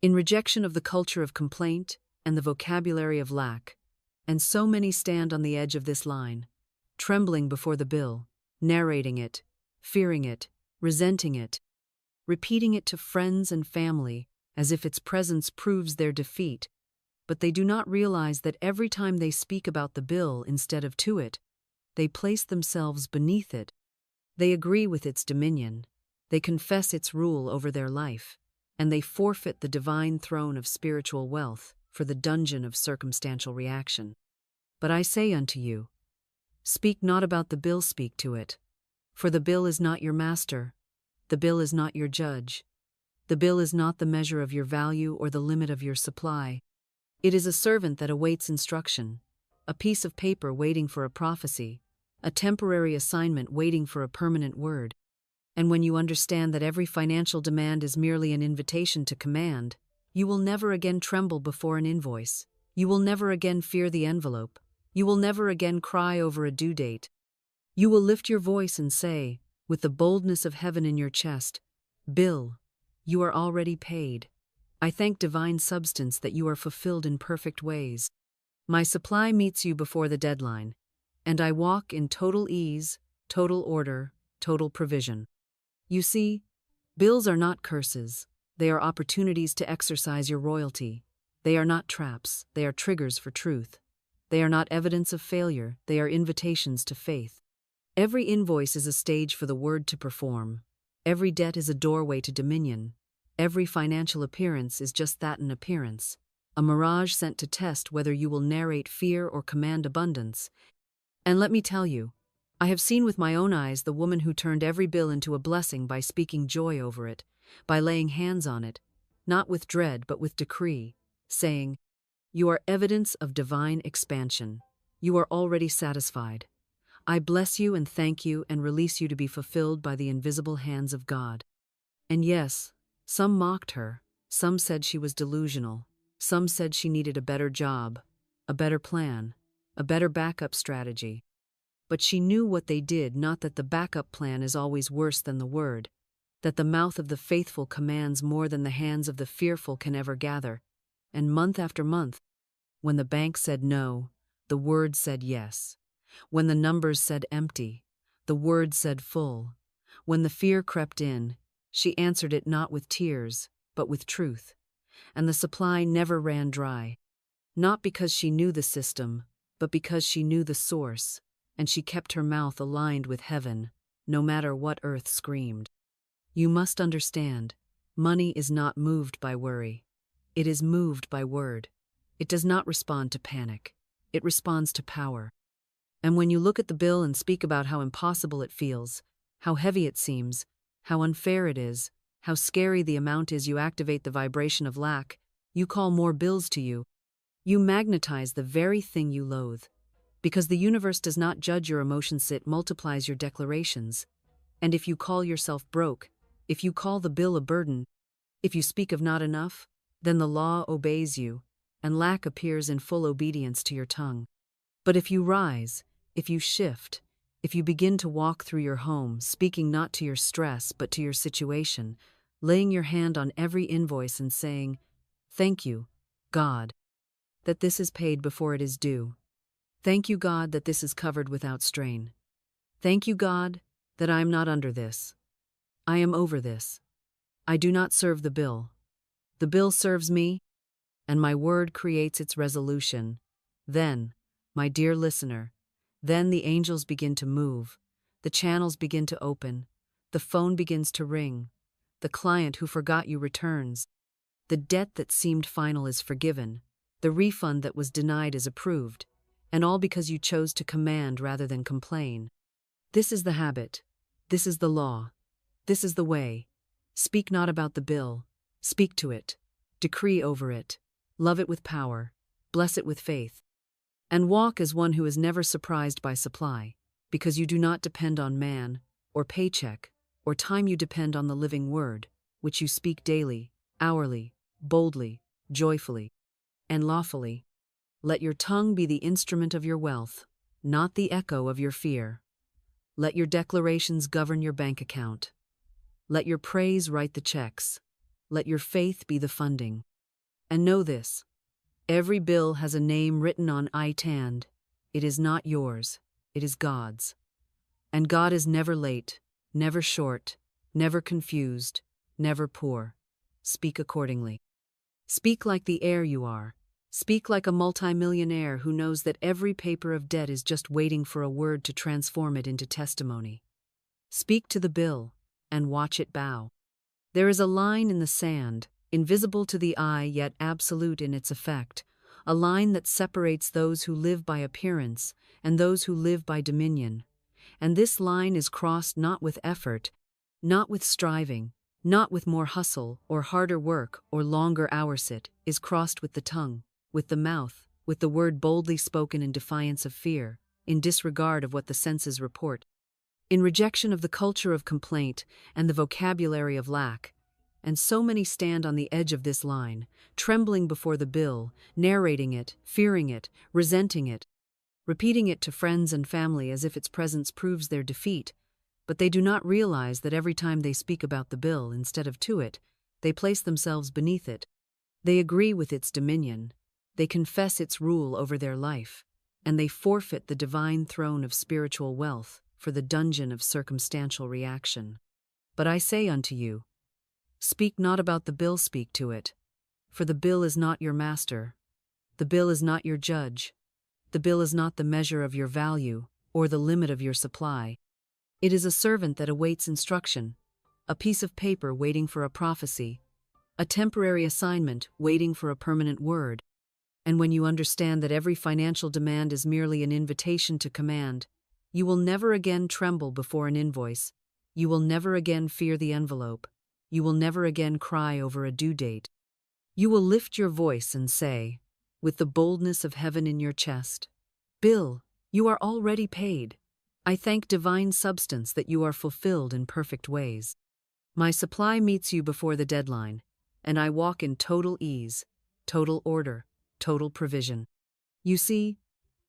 in rejection of the culture of complaint and the vocabulary of lack. And so many stand on the edge of this line, trembling before the bill, narrating it, fearing it, resenting it, repeating it to friends and family as if its presence proves their defeat, but they do not realize that every time they speak about the bill instead of to it, they place themselves beneath it. They agree with its dominion, they confess its rule over their life, and they forfeit the divine throne of spiritual wealth for the dungeon of circumstantial reaction. But I say unto you, speak not about the bill, speak to it. For the bill is not your master, the bill is not your judge, the bill is not the measure of your value or the limit of your supply. It is a servant that awaits instruction, a piece of paper waiting for a prophecy, a temporary assignment waiting for a permanent word. And when you understand that every financial demand is merely an invitation to command, you will never again tremble before an invoice. You will never again fear the envelope. You will never again cry over a due date. You will lift your voice and say, with the boldness of heaven in your chest, "Bill, you are already paid. I thank divine substance that you are fulfilled in perfect ways. My supply meets you before the deadline, and I walk in total ease, total order, total provision." You see, bills are not curses. They are opportunities to exercise your royalty. They are not traps. They are triggers for truth. They are not evidence of failure. They are invitations to faith. Every invoice is a stage for the word to perform. Every debt is a doorway to dominion. Every financial appearance is just that, an appearance, a mirage sent to test whether you will narrate fear or command abundance. And let me tell you, I have seen with my own eyes the woman who turned every bill into a blessing by speaking joy over it, by laying hands on it, not with dread but with decree, saying, "You are evidence of divine expansion. You are already satisfied. I bless you and thank you and release you to be fulfilled by the invisible hands of God." And yes, some mocked her, some said she was delusional, some said she needed a better job, a better plan, a better backup strategy. But she knew what they did, not that the backup plan is always worse than the word, that the mouth of the faithful commands more than the hands of the fearful can ever gather. And month after month, when the bank said no, the word said yes. When the numbers said empty, the word said full. When the fear crept in, she answered it not with tears, but with truth. And the supply never ran dry, not because she knew the system, but because she knew the source, and she kept her mouth aligned with heaven, no matter what earth screamed. You must understand, money is not moved by worry. It is moved by word. It does not respond to panic. It responds to power. And when you look at the bill and speak about how impossible it feels, how heavy it seems, how unfair it is, how scary the amount is, you activate the vibration of lack, you call more bills to you. You magnetize the very thing you loathe. Because the universe does not judge your emotions, it multiplies your declarations. And if you call yourself broke, if you call the bill a burden, if you speak of not enough, then the law obeys you, and lack appears in full obedience to your tongue. But if you rise, if you shift, If you begin to walk through your home, speaking not to your stress but to your situation, laying your hand on every invoice and saying, "Thank you, God, that this is paid before it is due. Thank you, God, that this is covered without strain. Thank you, God, that I am not under this. I am over this. I do not serve the bill. The bill serves me, and my word creates its resolution." Then, my dear listener, then the angels begin to move, the channels begin to open, the phone begins to ring, the client who forgot you returns, the debt that seemed final is forgiven, the refund that was denied is approved, and all because you chose to command rather than complain. This is the habit. This is the law. This is the way. Speak not about the bill. Speak to it. Decree over it. Love it with power. Bless it with faith. And walk as one who is never surprised by supply, because you do not depend on man, or paycheck, or time. You depend on the living word, which you speak daily, hourly, boldly, joyfully, and lawfully. Let your tongue be the instrument of your wealth, not the echo of your fear. Let your declarations govern your bank account. Let your praise write the checks. Let your faith be the funding. And know this: every bill has a name written on it, and it is not yours, it is God's. And God is never late, never short, never confused, never poor. Speak accordingly. Speak like the air you are. Speak like a multimillionaire who knows that every paper of debt is just waiting for a word to transform it into testimony. Speak to the bill, and watch it bow. There is a line in the sand, invisible to the eye yet absolute in its effect, a line that separates those who live by appearance and those who live by dominion. And this line is crossed not with effort, not with striving, not with more hustle or harder work or longer hours. It is crossed with the tongue, with the mouth, with the word boldly spoken in defiance of fear, in disregard of what the senses report, in rejection of the culture of complaint and the vocabulary of lack. And so many stand on the edge of this line, trembling before the bill, narrating it, fearing it, resenting it, repeating it to friends and family as if its presence proves their defeat. But they do not realize that every time they speak about the bill instead of to it, they place themselves beneath it. They agree with its dominion. They confess its rule over their life, and they forfeit the divine throne of spiritual wealth for the dungeon of circumstantial reaction. But I say unto you, speak not about the bill, speak to it. For the bill is not your master. The bill is not your judge. The bill is not the measure of your value or the limit of your supply. It is a servant that awaits instruction, a piece of paper waiting for a prophecy, a temporary assignment waiting for a permanent word. And when you understand that every financial demand is merely an invitation to command, you will never again tremble before an invoice. You will never again fear the envelope. You will never again cry over a due date. You will lift your voice and say, with the boldness of heaven in your chest, "Bill, you are already paid. I thank divine substance that you are fulfilled in perfect ways. My supply meets you before the deadline, and I walk in total ease, total order, total provision." You see,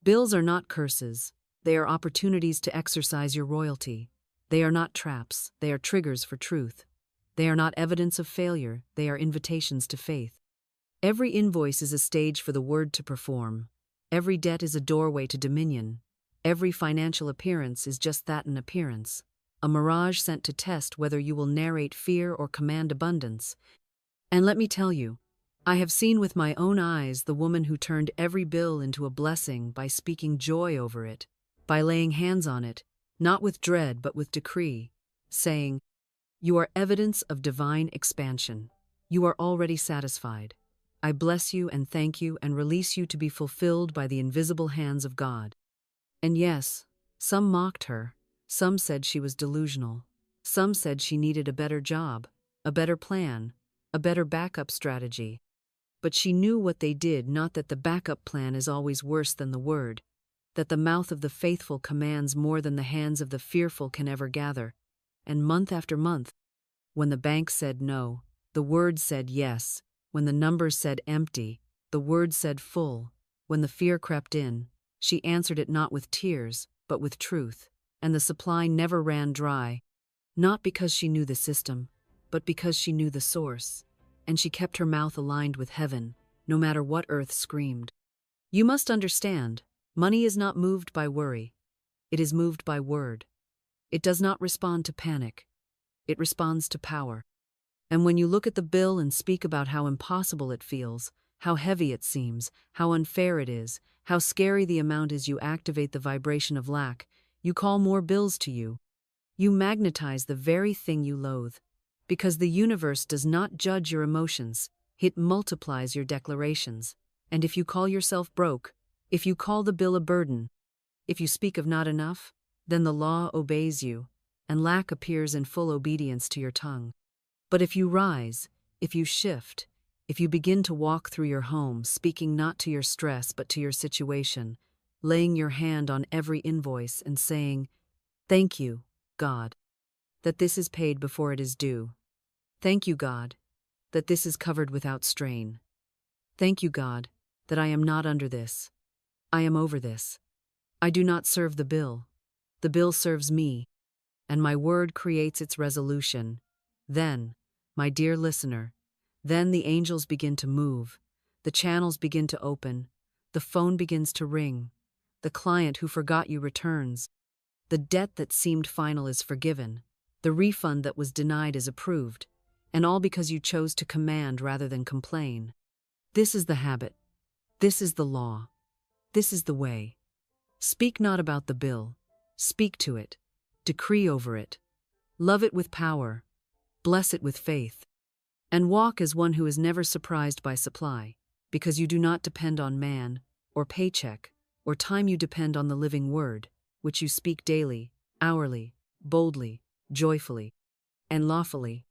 bills are not curses. They are opportunities to exercise your royalty. They are not traps. They are triggers for truth. They are not evidence of failure. They are invitations to faith. Every invoice is a stage for the word to perform. Every debt is a doorway to dominion. Every financial appearance is just that, an appearance, a mirage sent to test whether you will narrate fear or command abundance. And let me tell you, I have seen with my own eyes the woman who turned every bill into a blessing by speaking joy over it, by laying hands on it, not with dread but with decree, saying, "You are evidence of divine expansion. You are already satisfied. I bless you and thank you and release you to be fulfilled by the invisible hands of God." And yes, some mocked her. Some said she was delusional. Some said she needed a better job, a better plan, a better backup strategy. But she knew what they did, not that the backup plan is always worse than the word, that the mouth of the faithful commands more than the hands of the fearful can ever gather. And month after month, when the bank said no, the word said yes. When the numbers said empty, the word said full. When the fear crept in, she answered it not with tears, but with truth. and the supply never ran dry, not because she knew the system, but because she knew the source, and she kept her mouth aligned with heaven, no matter what earth screamed. You must understand, money is not moved by worry. It is moved by word. It does not respond to panic. It responds to power. And when you look at the bill and speak about how impossible it feels, how heavy it seems, how unfair it is, how scary the amount is, you activate the vibration of lack. You call more bills to you. You magnetize the very thing you loathe. Because the universe does not judge your emotions, it multiplies your declarations. And if you call yourself broke, if you call the bill a burden, if you speak of not enough, then the law obeys you, and lack appears in full obedience to your tongue. But if you rise, if you shift, if you begin to walk through your home, speaking not to your stress but to your situation, laying your hand on every invoice and saying, "Thank you, God, that this is paid before it is due. Thank you, God, that this is covered without strain. Thank you, God, that I am not under this. I am over this. I do not serve the bill. The bill serves me, and my word creates its resolution. Then, my dear listener, then the angels begin to move, the channels begin to open, the phone begins to ring, the client who forgot you returns, the debt that seemed final is forgiven, the refund that was denied is approved, and all because you chose to command rather than complain. This is the habit. This is the law. This is the way. Speak not about the bill. Speak to it. Decree over it. Love it with power. Bless it with faith. And walk as one who is never surprised by supply, because you do not depend on man, or paycheck, or time. You depend on the living word, which you speak daily, hourly, boldly, joyfully, and lawfully.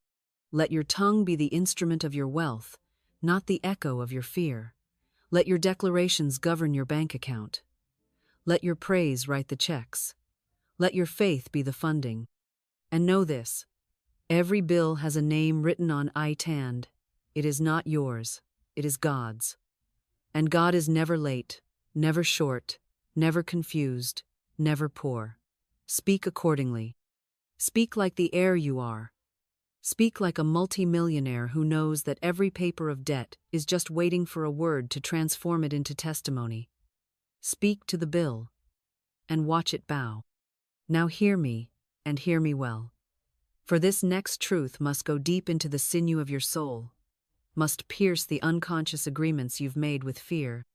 Let your tongue be the instrument of your wealth, not the echo of your fear. Let your declarations govern your bank account. Let your praise write the checks. Let your faith be the funding. And know this, every bill has a name written on it, and it is not yours, it is God's. And God is never late, never short, never confused, never poor. Speak accordingly. Speak like the air you are. Speak like a multimillionaire who knows that every paper of debt is just waiting for a word to transform it into testimony. Speak to the bill, and watch it bow. Now hear me, and hear me well. For this next truth must go deep into the sinew of your soul, must pierce the unconscious agreements you've made with fear,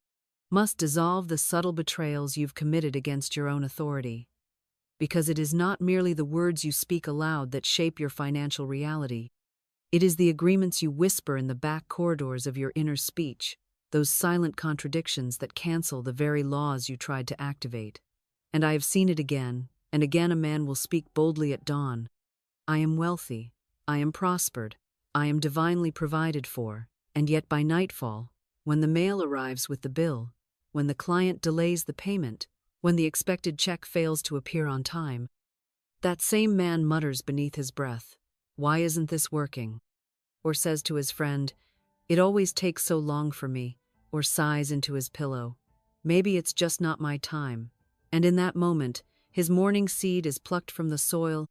must dissolve the subtle betrayals you've committed against your own authority. Because it is not merely the words you speak aloud that shape your financial reality. It is the agreements you whisper in the back corridors of your inner speech, those silent contradictions that cancel the very laws you tried to activate. And I have seen it again, and again. A man will speak boldly at dawn, "I am wealthy, I am prospered, I am divinely provided for," and yet by nightfall, when the mail arrives with the bill, when the client delays the payment, when the expected check fails to appear on time, that same man mutters beneath his breath, "Why isn't this working?" Or says to his friend, "It always takes so long for me," or sighs into his pillow, "Maybe it's just not my time." And in that moment, his morning seed is plucked from the soil,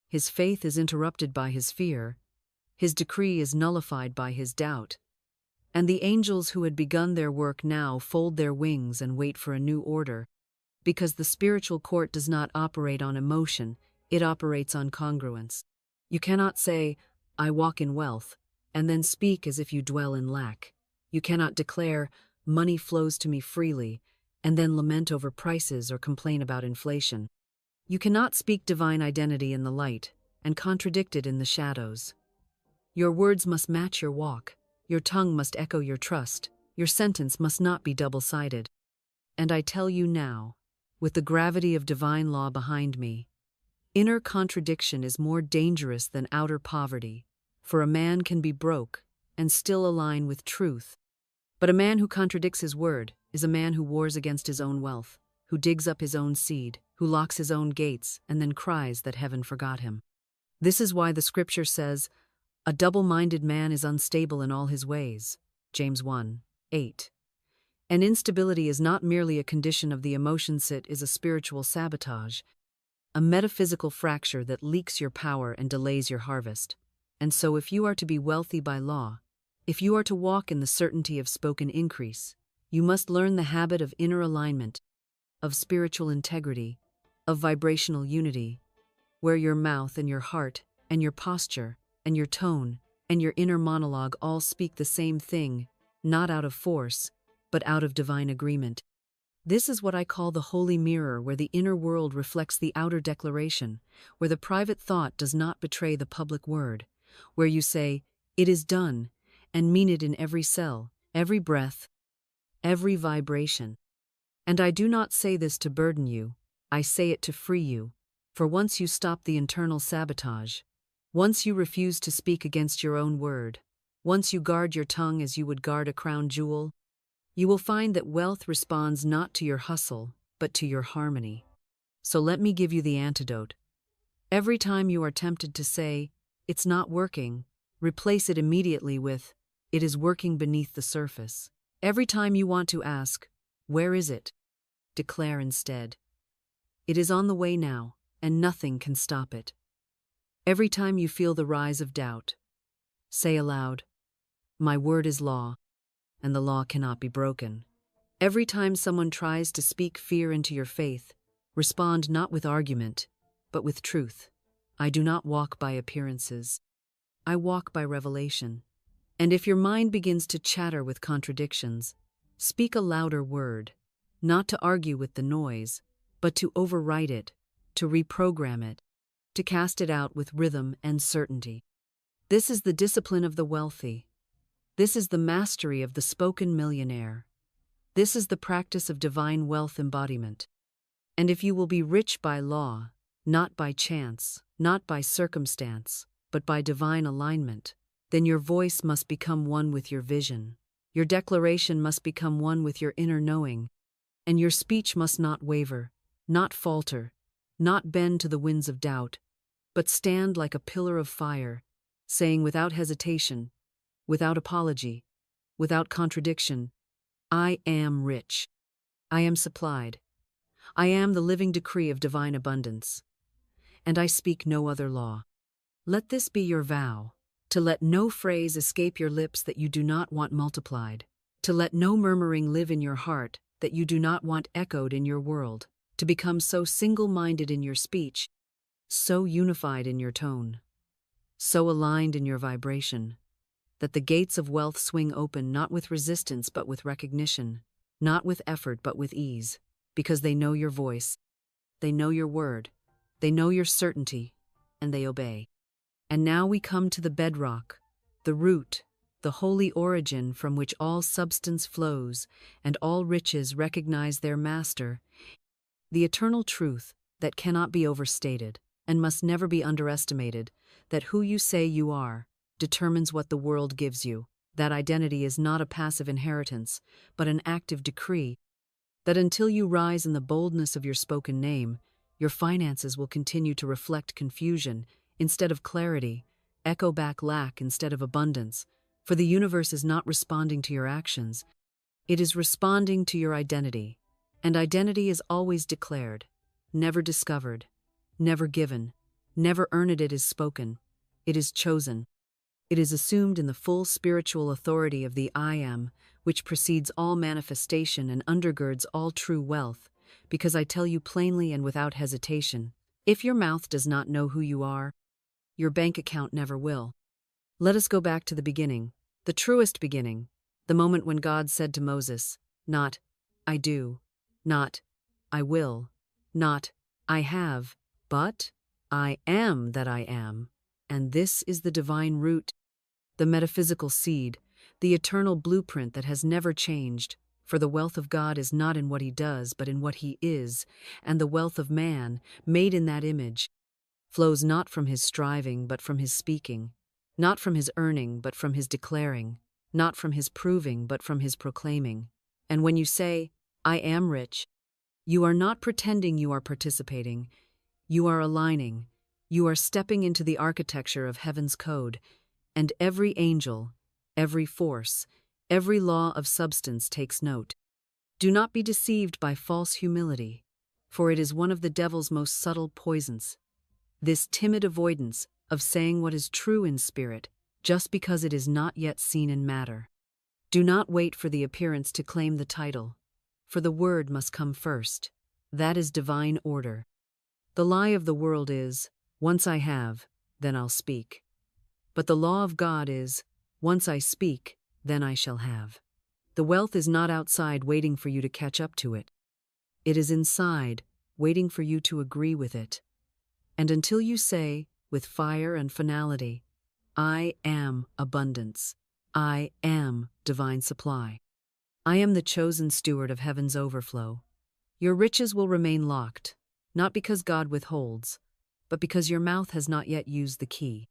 his faith is interrupted by his fear, his decree is nullified by his doubt, and the angels who had begun their work now fold their wings and wait for a new order. Because the spiritual court does not operate on emotion, it operates on congruence. You cannot say, "I walk in wealth," and then speak as if you dwell in lack. You cannot declare, "Money flows to me freely," and then lament over prices or complain about inflation. You cannot speak divine identity in the light and contradict it in the shadows. Your words must match your walk, your tongue must echo your trust, your sentence must not be double-sided. And I tell you now, with the gravity of divine law behind me, inner contradiction is more dangerous than outer poverty, for a man can be broke and still align with truth. But a man who contradicts his word is a man who wars against his own wealth, who digs up his own seed, who locks his own gates, and then cries that heaven forgot him. This is why the scripture says, "A double-minded man is unstable in all his ways." James 1:8. And instability is not merely a condition of the emotions, it is a spiritual sabotage. a metaphysical fracture that leaks your power and delays your harvest. And so if you are to be wealthy by law, if you are to walk in the certainty of spoken increase, you must learn the habit of inner alignment, of spiritual integrity, of vibrational unity, where your mouth and your heart and your posture and your tone and your inner monologue all speak the same thing, not out of force, but out of divine agreement. This is what I call the holy mirror, where the inner world reflects the outer declaration, where the private thought does not betray the public word, where you say, "It is done," and mean it in every cell, every breath, every vibration. And I do not say this to burden you, I say it to free you, for once you stop the internal sabotage, once you refuse to speak against your own word, once you guard your tongue as you would guard a crown jewel, you will find that wealth responds not to your hustle, but to your harmony. So let me give you the antidote. Every time you are tempted to say, "It's not working," replace it immediately with, "It is working beneath the surface." Every time you want to ask, "Where is it?" declare instead, "It is on the way now, and nothing can stop it." Every time you feel the rise of doubt, say aloud, "My word is law, and the law cannot be broken." Every time someone tries to speak fear into your faith, respond not with argument, but with truth. I do not walk by appearances. I walk by revelation. And if your mind begins to chatter with contradictions, speak a louder word, not to argue with the noise, but to overwrite it, to reprogram it, to cast it out with rhythm and certainty. This is the discipline of the wealthy. This is the mastery of the spoken millionaire. This is the practice of divine wealth embodiment. And if you will be rich by law, not by chance, not by circumstance, but by divine alignment, then your voice must become one with your vision. Your declaration must become one with your inner knowing, and your speech must not waver, not falter, not bend to the winds of doubt, but stand like a pillar of fire, saying without hesitation, without apology, without contradiction, "I am rich. I am supplied. I am the living decree of divine abundance. And I speak no other law." Let this be your vow, to let no phrase escape your lips that you do not want multiplied, to let no murmuring live in your heart that you do not want echoed in your world, to become so single-minded in your speech, so unified in your tone, so aligned in your vibration, that the gates of wealth swing open not with resistance but with recognition, not with effort but with ease, because they know your voice, they know your word, they know your certainty, and they obey. And now we come to the bedrock, the root, the holy origin from which all substance flows and all riches recognize their master, the eternal truth that cannot be overstated and must never be underestimated, that who you say you are determines what the world gives you. That identity is not a passive inheritance, but an active decree, that until you rise in the boldness of your spoken name, your finances will continue to reflect confusion instead of clarity, echo back lack instead of abundance, for the universe is not responding to your actions, it is responding to your identity, and identity is always declared, never discovered, never given, never earned. It is spoken, it is chosen. It is assumed in the full spiritual authority of the I Am, which precedes all manifestation and undergirds all true wealth, because I tell you plainly and without hesitation, if your mouth does not know who you are, your bank account never will. Let us go back to the beginning, the truest beginning, the moment when God said to Moses, not, "I do," not, "I will," not, "I have," but, "I am that I am." And this is the divine root, the metaphysical seed, the eternal blueprint that has never changed, for the wealth of God is not in what he does, but in what he is, and the wealth of man, made in that image, flows not from his striving, but from his speaking, not from his earning, but from his declaring, not from his proving, but from his proclaiming. And when you say, "I am rich," you are not pretending you are participating, you are aligning, you are stepping into the architecture of heaven's code, and every angel, every force, every law of substance takes note. Do not be deceived by false humility, for it is one of the devil's most subtle poisons. This timid avoidance of saying what is true in spirit, just because it is not yet seen in matter. Do not wait for the appearance to claim the title, for the word must come first. That is divine order. The lie of the world is, once I have, then I'll speak. But the law of God is, once I speak, then I shall have. The wealth is not outside waiting for you to catch up to it. It is inside, waiting for you to agree with it. And until you say, with fire and finality, I am abundance. I am divine supply. I am the chosen steward of heaven's overflow. Your riches will remain locked, not because God withholds, but because your mouth has not yet used the key.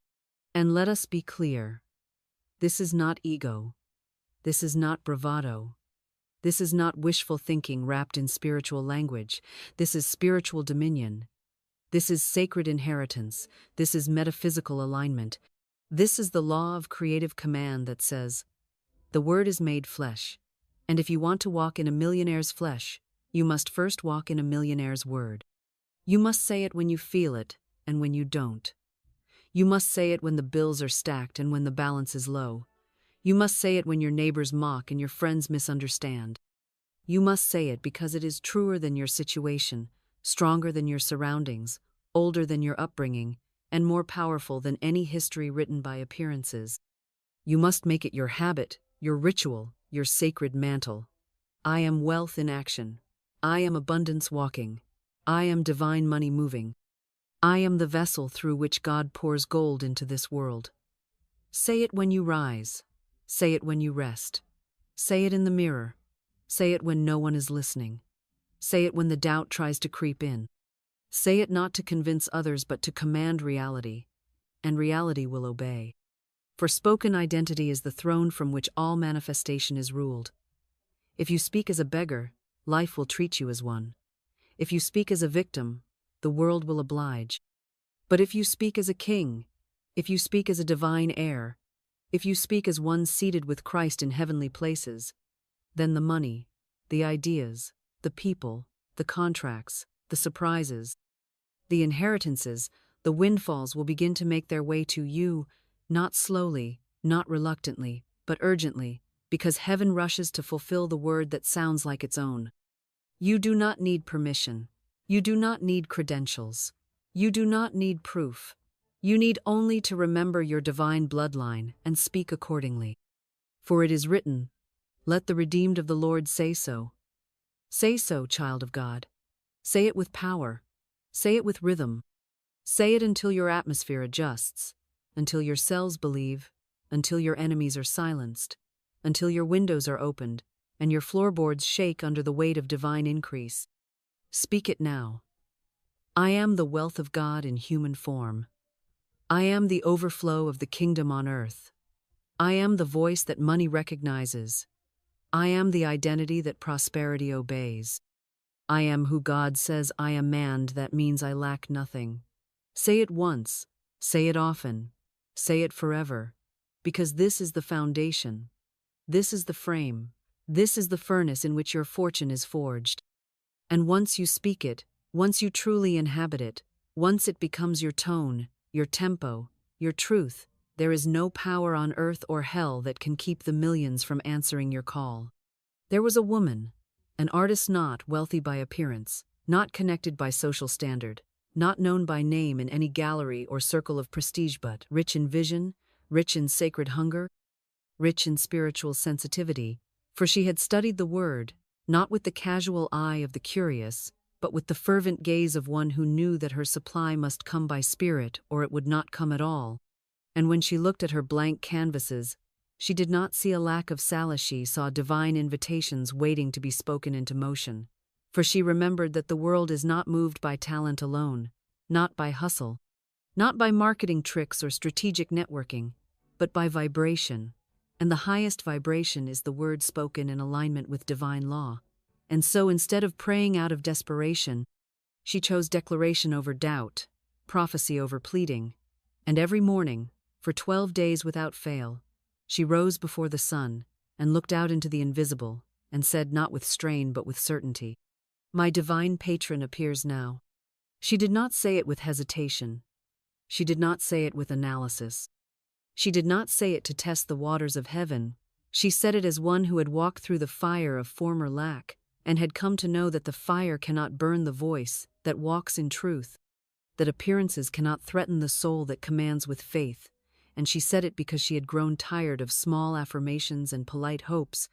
And let us be clear. This is not ego. This is not bravado. This is not wishful thinking wrapped in spiritual language. This is spiritual dominion. This is sacred inheritance. This is metaphysical alignment. This is the law of creative command that says, the word is made flesh. And if you want to walk in a millionaire's flesh, you must first walk in a millionaire's word. You must say it when you feel it and when you don't. You must say it when the bills are stacked and when the balance is low. You must say it when your neighbors mock and your friends misunderstand. You must say it because it is truer than your situation, stronger than your surroundings, older than your upbringing, and more powerful than any history written by appearances. You must make it your habit, your ritual, your sacred mantle. I am wealth in action. I am abundance walking. I am divine money moving. I am the vessel through which God pours gold into this world. Say it when you rise. Say it when you rest. Say it in the mirror. Say it when no one is listening. Say it when the doubt tries to creep in. Say it not to convince others but to command reality, and reality will obey. For spoken identity is the throne from which all manifestation is ruled. If you speak as a beggar, life will treat you as one. If you speak as a victim, the world will oblige. But if you speak as a king, if you speak as a divine heir, if you speak as one seated with Christ in heavenly places, then the money, the ideas, the people, the contracts, the surprises, the inheritances, the windfalls will begin to make their way to you, not slowly, not reluctantly, but urgently, because heaven rushes to fulfill the word that sounds like its own. You do not need permission. You do not need credentials. You do not need proof. You need only to remember your divine bloodline and speak accordingly. For it is written, let the redeemed of the Lord say so. Say so, child of God. Say it with power. Say it with rhythm. Say it until your atmosphere adjusts, until your cells believe, until your enemies are silenced, until your windows are opened, and your floorboards shake under the weight of divine increase. Speak it now. I am the wealth of God in human form. I am the overflow of the kingdom on earth. I am the voice that money recognizes. I am the identity that prosperity obeys. I am who God says I am, and that means I lack nothing. Say it once, say it often, say it forever, because this is the foundation. This is the frame. This is the furnace in which your fortune is forged. And once you speak it, once you truly inhabit it, once it becomes your tone, your tempo, your truth, there is no power on earth or hell that can keep the millions from answering your call. There was a woman, an artist not wealthy by appearance, not connected by social standard, not known by name in any gallery or circle of prestige, but rich in vision, rich in sacred hunger, rich in spiritual sensitivity, for she had studied the word, not with the casual eye of the curious, but with the fervent gaze of one who knew that her supply must come by spirit or it would not come at all. And when she looked at her blank canvases, she did not see a lack of solace, she saw divine invitations waiting to be spoken into motion. For she remembered that the world is not moved by talent alone, not by hustle, not by marketing tricks or strategic networking, but by vibration. And the highest vibration is the word spoken in alignment with divine law. And so instead of praying out of desperation, she chose declaration over doubt, prophecy over pleading. And every morning, for 12 days without fail, she rose before the sun and looked out into the invisible and said not with strain but with certainty, My divine patron appears now. She did not say it with hesitation. She did not say it with analysis. She did not say it to test the waters of heaven. She said it as one who had walked through the fire of former lack and had come to know that the fire cannot burn the voice that walks in truth, that appearances cannot threaten the soul that commands with faith, and she said it because she had grown tired of small affirmations and polite hopes.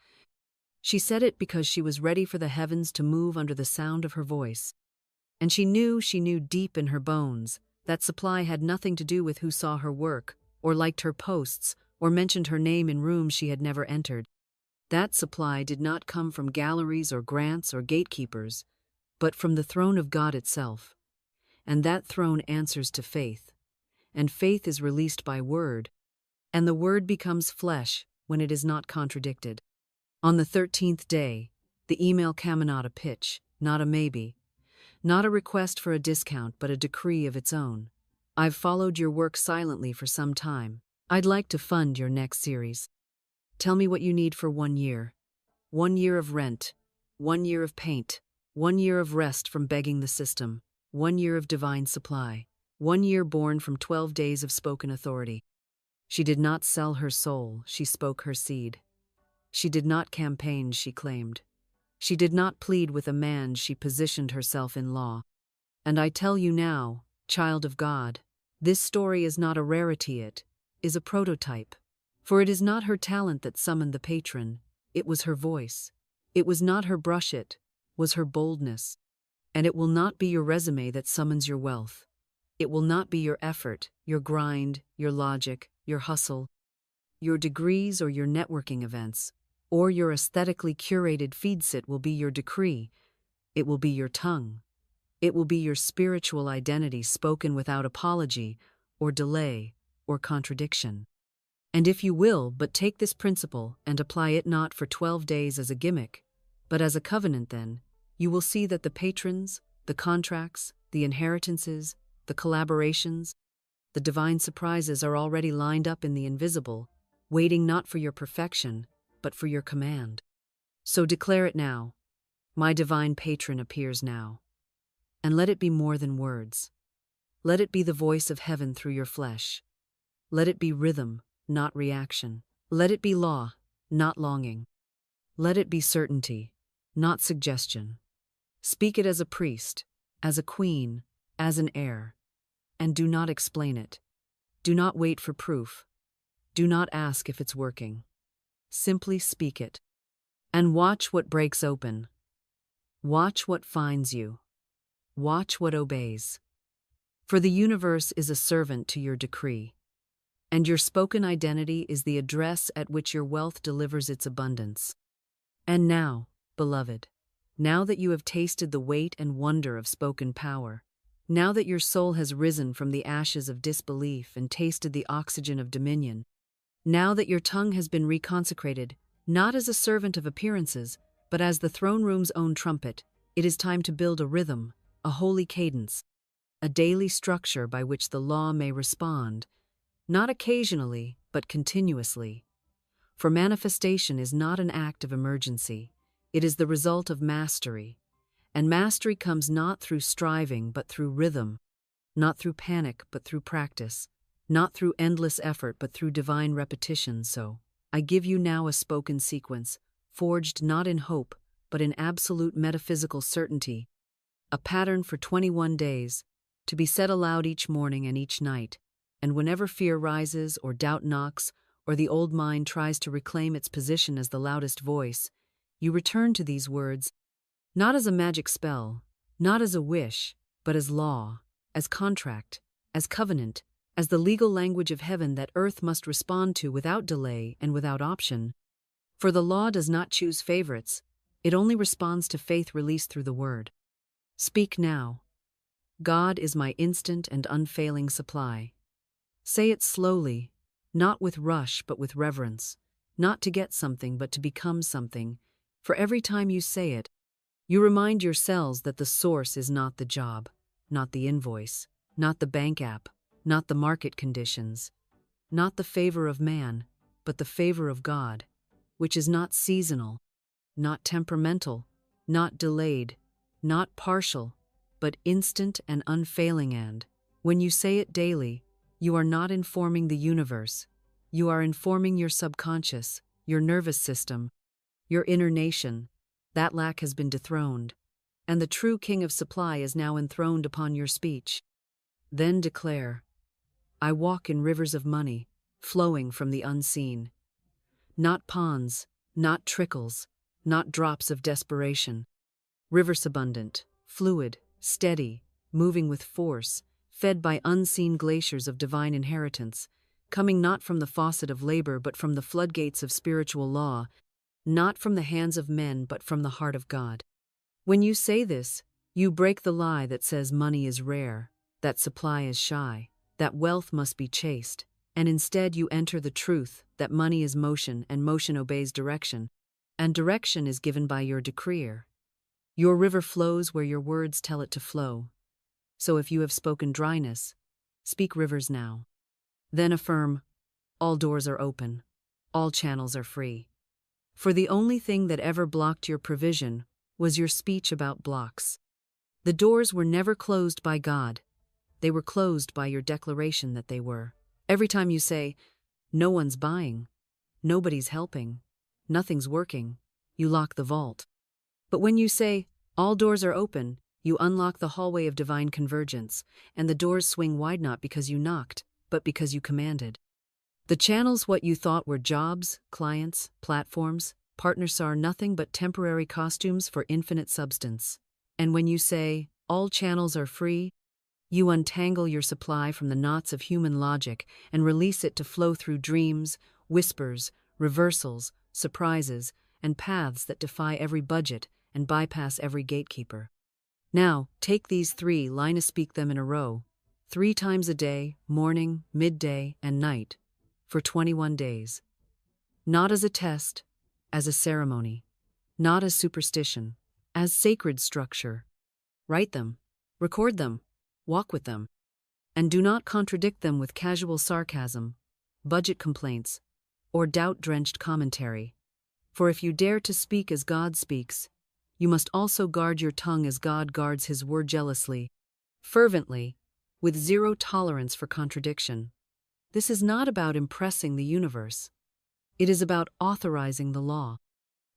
She said it because she was ready for the heavens to move under the sound of her voice. And she knew deep in her bones that supply had nothing to do with who saw her work, or liked her posts, or mentioned her name in rooms she had never entered. That supply did not come from galleries or grants or gatekeepers, but from the throne of God itself. And that throne answers to faith, and faith is released by word, and the word becomes flesh when it is not contradicted. On the 13th day, the email came, not a pitch, not a maybe, not a request for a discount, but a decree of its own. I've followed your work silently for some time. I'd like to fund your next series. Tell me what you need for 1 year. 1 year of rent, 1 year of paint, 1 year of rest from begging the system, 1 year of divine supply, 1 year born from 12 days of spoken authority. She did not sell her soul, she spoke her seed. She did not campaign, she claimed. She did not plead with a man, she positioned herself in law. And I tell you now, child of God, this story is not a rarity, it is a prototype. For it is not her talent that summoned the patron, it was her voice. It was not her brush, it was her boldness. And it will not be your resume that summons your wealth. It will not be your effort, your grind, your logic, your hustle, your degrees or your networking events, or your aesthetically curated feedsit will be your decree. It will be your tongue. It will be your spiritual identity spoken without apology or delay or contradiction. And if you will but take this principle and apply it not for 12 days as a gimmick, but as a covenant, then you will see that the patrons, the contracts, the inheritances, the collaborations, the divine surprises are already lined up in the invisible, waiting not for your perfection, but for your command. So declare it now. My divine patron appears now. And let it be more than words. Let it be the voice of heaven through your flesh. Let it be rhythm, not reaction. Let it be law, not longing. Let it be certainty, not suggestion. Speak it as a priest, as a queen, as an heir. And do not explain it. Do not wait for proof. Do not ask if it's working. Simply speak it. And watch what breaks open. Watch what finds you. Watch what obeys. For the universe is a servant to your decree. And your spoken identity is the address at which your wealth delivers its abundance. And now, beloved, now that you have tasted the weight and wonder of spoken power, now that your soul has risen from the ashes of disbelief and tasted the oxygen of dominion, now that your tongue has been reconsecrated, not as a servant of appearances, but as the throne room's own trumpet, it is time to build a rhythm, a holy cadence, a daily structure by which the law may respond, not occasionally, but continuously. For manifestation is not an act of emergency, it is the result of mastery. And mastery comes not through striving, but through rhythm, not through panic, but through practice, not through endless effort, but through divine repetition. So, I give you now a spoken sequence, forged not in hope, but in absolute metaphysical certainty, a pattern for 21 days, to be said aloud each morning and each night, and whenever fear rises or doubt knocks, or the old mind tries to reclaim its position as the loudest voice, you return to these words, not as a magic spell, not as a wish, but as law, as contract, as covenant, as the legal language of heaven that earth must respond to without delay and without option. For the law does not choose favorites, it only responds to faith released through the word. Speak now. God is my instant and unfailing supply. Say it slowly, not with rush but with reverence, not to get something but to become something, for every time you say it, you remind yourselves that the source is not the job, not the invoice, not the bank app, not the market conditions, not the favor of man, but the favor of God, which is not seasonal, not temperamental, not delayed, not partial, but instant and unfailing. And when you say it daily, you are not informing the universe. You are informing your subconscious, your nervous system, your inner nation. That lack has been dethroned, and the true king of supply is now enthroned upon your speech. Then declare, I walk in rivers of money, flowing from the unseen. Not ponds, not trickles, not drops of desperation. Rivers abundant, fluid, steady, moving with force, fed by unseen glaciers of divine inheritance, coming not from the faucet of labor but from the floodgates of spiritual law, not from the hands of men but from the heart of God. When you say this, you break the lie that says money is rare, that supply is shy, that wealth must be chased, and instead you enter the truth that money is motion and motion obeys direction, and direction is given by your decreer. Your river flows where your words tell it to flow. So if you have spoken dryness, speak rivers now. Then affirm, all doors are open, all channels are free. For the only thing that ever blocked your provision was your speech about blocks. The doors were never closed by God. They were closed by your declaration that they were. Every time you say, no one's buying, nobody's helping, nothing's working, you lock the vault. But when you say, all doors are open, you unlock the hallway of divine convergence, and the doors swing wide not because you knocked, but because you commanded. The channels what you thought were jobs, clients, platforms, partners are nothing but temporary costumes for infinite substance. And when you say, all channels are free, you untangle your supply from the knots of human logic and release it to flow through dreams, whispers, reversals, surprises, and paths that defy every budget and bypass every gatekeeper. Now, take these three, speak them in a row, 3 times a day, morning, midday, and night, for 21 days. Not as a test, as a ceremony. Not as superstition, as sacred structure. Write them, record them, walk with them. And do not contradict them with casual sarcasm, budget complaints, or doubt-drenched commentary. For if you dare to speak as God speaks, you must also guard your tongue as God guards his word jealously, fervently, with zero tolerance for contradiction. This is not about impressing the universe. It is about authorizing the law.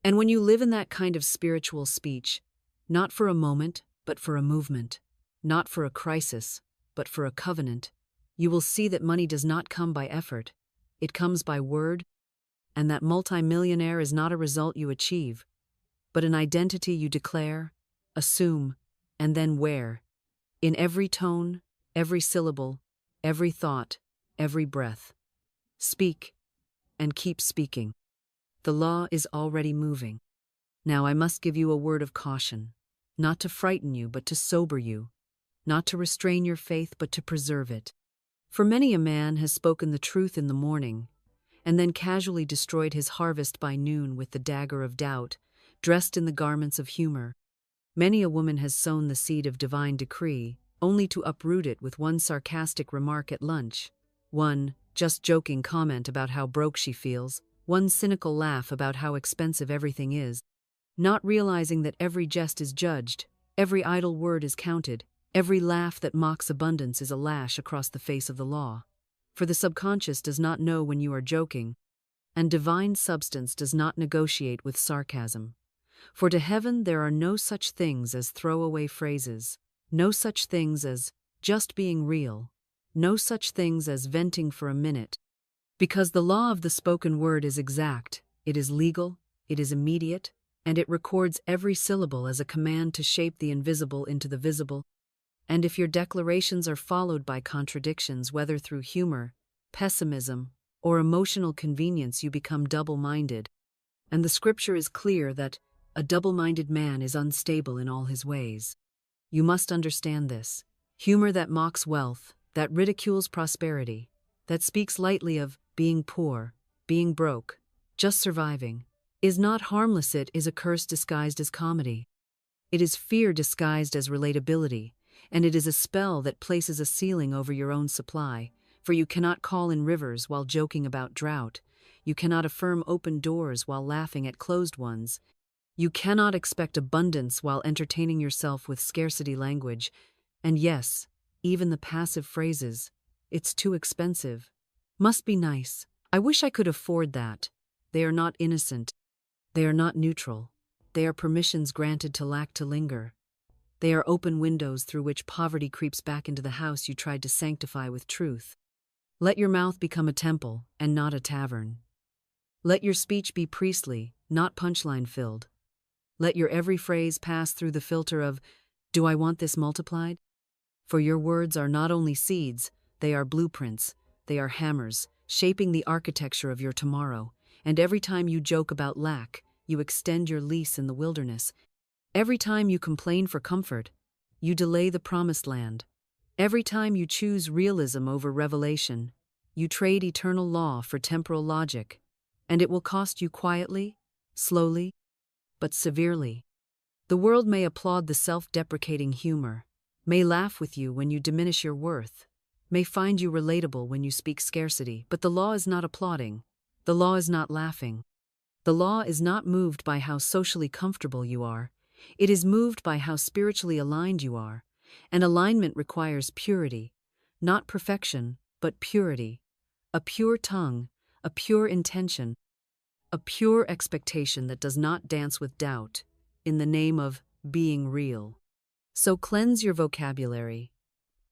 And when you live in that kind of spiritual speech, not for a moment, but for a movement, not for a crisis, but for a covenant, you will see that money does not come by effort. It comes by word, and that multimillionaire is not a result you achieve, but an identity you declare, assume, and then wear, in every tone, every syllable, every thought, every breath. Speak, and keep speaking. The law is already moving. Now I must give you a word of caution, not to frighten you, but to sober you, not to restrain your faith, but to preserve it. For many a man has spoken the truth in the morning, and then casually destroyed his harvest by noon with the dagger of doubt, dressed in the garments of humor. Many a woman has sown the seed of divine decree, only to uproot it with one sarcastic remark at lunch, one just joking comment about how broke she feels, one cynical laugh about how expensive everything is, not realizing that every jest is judged, every idle word is counted, every laugh that mocks abundance is a lash across the face of the law. For the subconscious does not know when you are joking, and divine substance does not negotiate with sarcasm. For to heaven there are no such things as throwaway phrases, no such things as just being real, no such things as venting for a minute. Because the law of the spoken word is exact, it is legal, it is immediate, and it records every syllable as a command to shape the invisible into the visible. And if your declarations are followed by contradictions, whether through humor, pessimism, or emotional convenience, you become double-minded. And the scripture is clear that a double-minded man is unstable in all his ways. You must understand this. Humor that mocks wealth, that ridicules prosperity, that speaks lightly of being poor, being broke, just surviving, is not harmless. It is a curse disguised as comedy. It is fear disguised as relatability, and it is a spell that places a ceiling over your own supply, for you cannot call in rivers while joking about drought. You cannot affirm open doors while laughing at closed ones. You cannot expect abundance while entertaining yourself with scarcity language. And yes, even the passive phrases, "It's too expensive," "Must be nice," "I wish I could afford that," they are not innocent. They are not neutral. They are permissions granted to lack to linger. They are open windows through which poverty creeps back into the house you tried to sanctify with truth. Let your mouth become a temple and not a tavern. Let your speech be priestly, not punchline filled. Let your every phrase pass through the filter of, "Do I want this multiplied?" For your words are not only seeds, they are blueprints, they are hammers, shaping the architecture of your tomorrow. And every time you joke about lack, you extend your lease in the wilderness. Every time you complain for comfort, you delay the promised land. Every time you choose realism over revelation, you trade eternal law for temporal logic. And it will cost you quietly, slowly, but severely. The world may applaud the self-deprecating humor, may laugh with you when you diminish your worth, may find you relatable when you speak scarcity, but the law is not applauding. The law is not laughing. The law is not moved by how socially comfortable you are. It is moved by how spiritually aligned you are. And alignment requires purity, not perfection, but purity. A pure tongue, a pure intention, a pure expectation that does not dance with doubt, in the name of being real. So cleanse your vocabulary.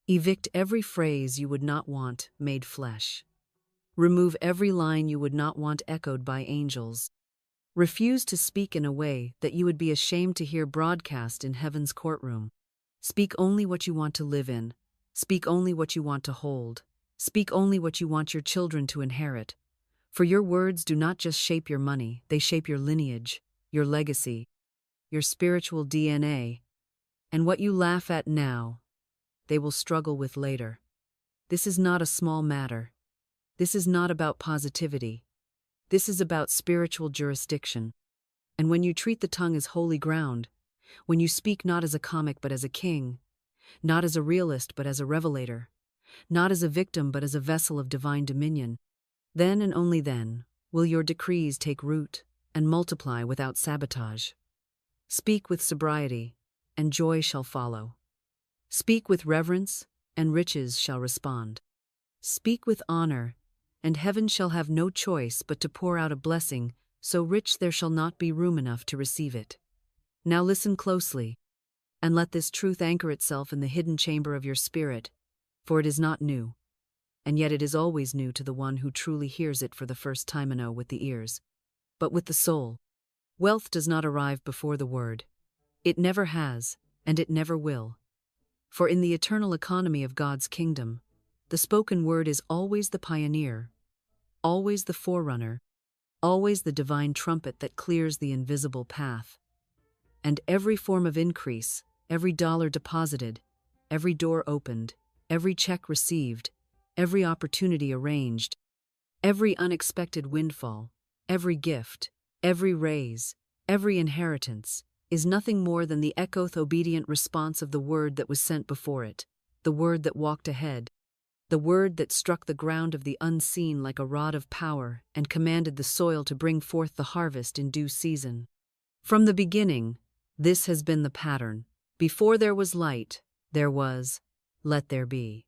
Evict every phrase you would not want made flesh. Remove every line you would not want echoed by angels. Refuse to speak in a way that you would be ashamed to hear broadcast in heaven's courtroom. Speak only what you want to live in. Speak only what you want to hold. Speak only what you want your children to inherit. For your words do not just shape your money, they shape your lineage, your legacy, your spiritual DNA. And what you laugh at now, they will struggle with later. This is not a small matter. This is not about positivity. This is about spiritual jurisdiction. And when you treat the tongue as holy ground, when you speak not as a comic but as a king, not as a realist but as a revelator, not as a victim but as a vessel of divine dominion, then and only then will your decrees take root and multiply without sabotage. Speak with sobriety, and joy shall follow. Speak with reverence, and riches shall respond. Speak with honor, and heaven shall have no choice but to pour out a blessing so rich there shall not be room enough to receive it. Now listen closely, and let this truth anchor itself in the hidden chamber of your spirit, for it is not new, and yet it is always new to the one who truly hears it for the first time. With the ears, but with the soul. Wealth does not arrive before the word. It never has, and it never will. For in the eternal economy of God's kingdom, the spoken word is always the pioneer, always the forerunner, always the divine trumpet that clears the invisible path. And every form of increase, every dollar deposited, every door opened, every check received, every opportunity arranged, every unexpected windfall, every gift, every raise, every inheritance, is nothing more than the echo-obedient response of the word that was sent before it, the word that walked ahead, the word that struck the ground of the unseen like a rod of power and commanded the soil to bring forth the harvest in due season. From the beginning, this has been the pattern. Before there was light, there was, let there be.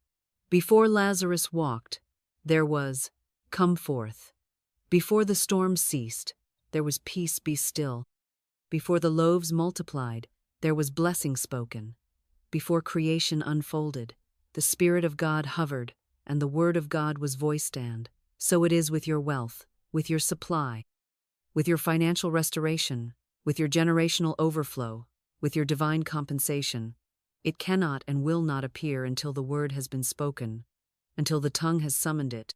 Before Lazarus walked, there was, come forth. Before the storm ceased, there was peace, be still. Before the loaves multiplied, there was blessing spoken. Before creation unfolded, the Spirit of God hovered, and the Word of God was voiced. And so it is with your wealth, with your supply, with your financial restoration, with your generational overflow, with your divine compensation. It cannot and will not appear until the word has been spoken, until the tongue has summoned it,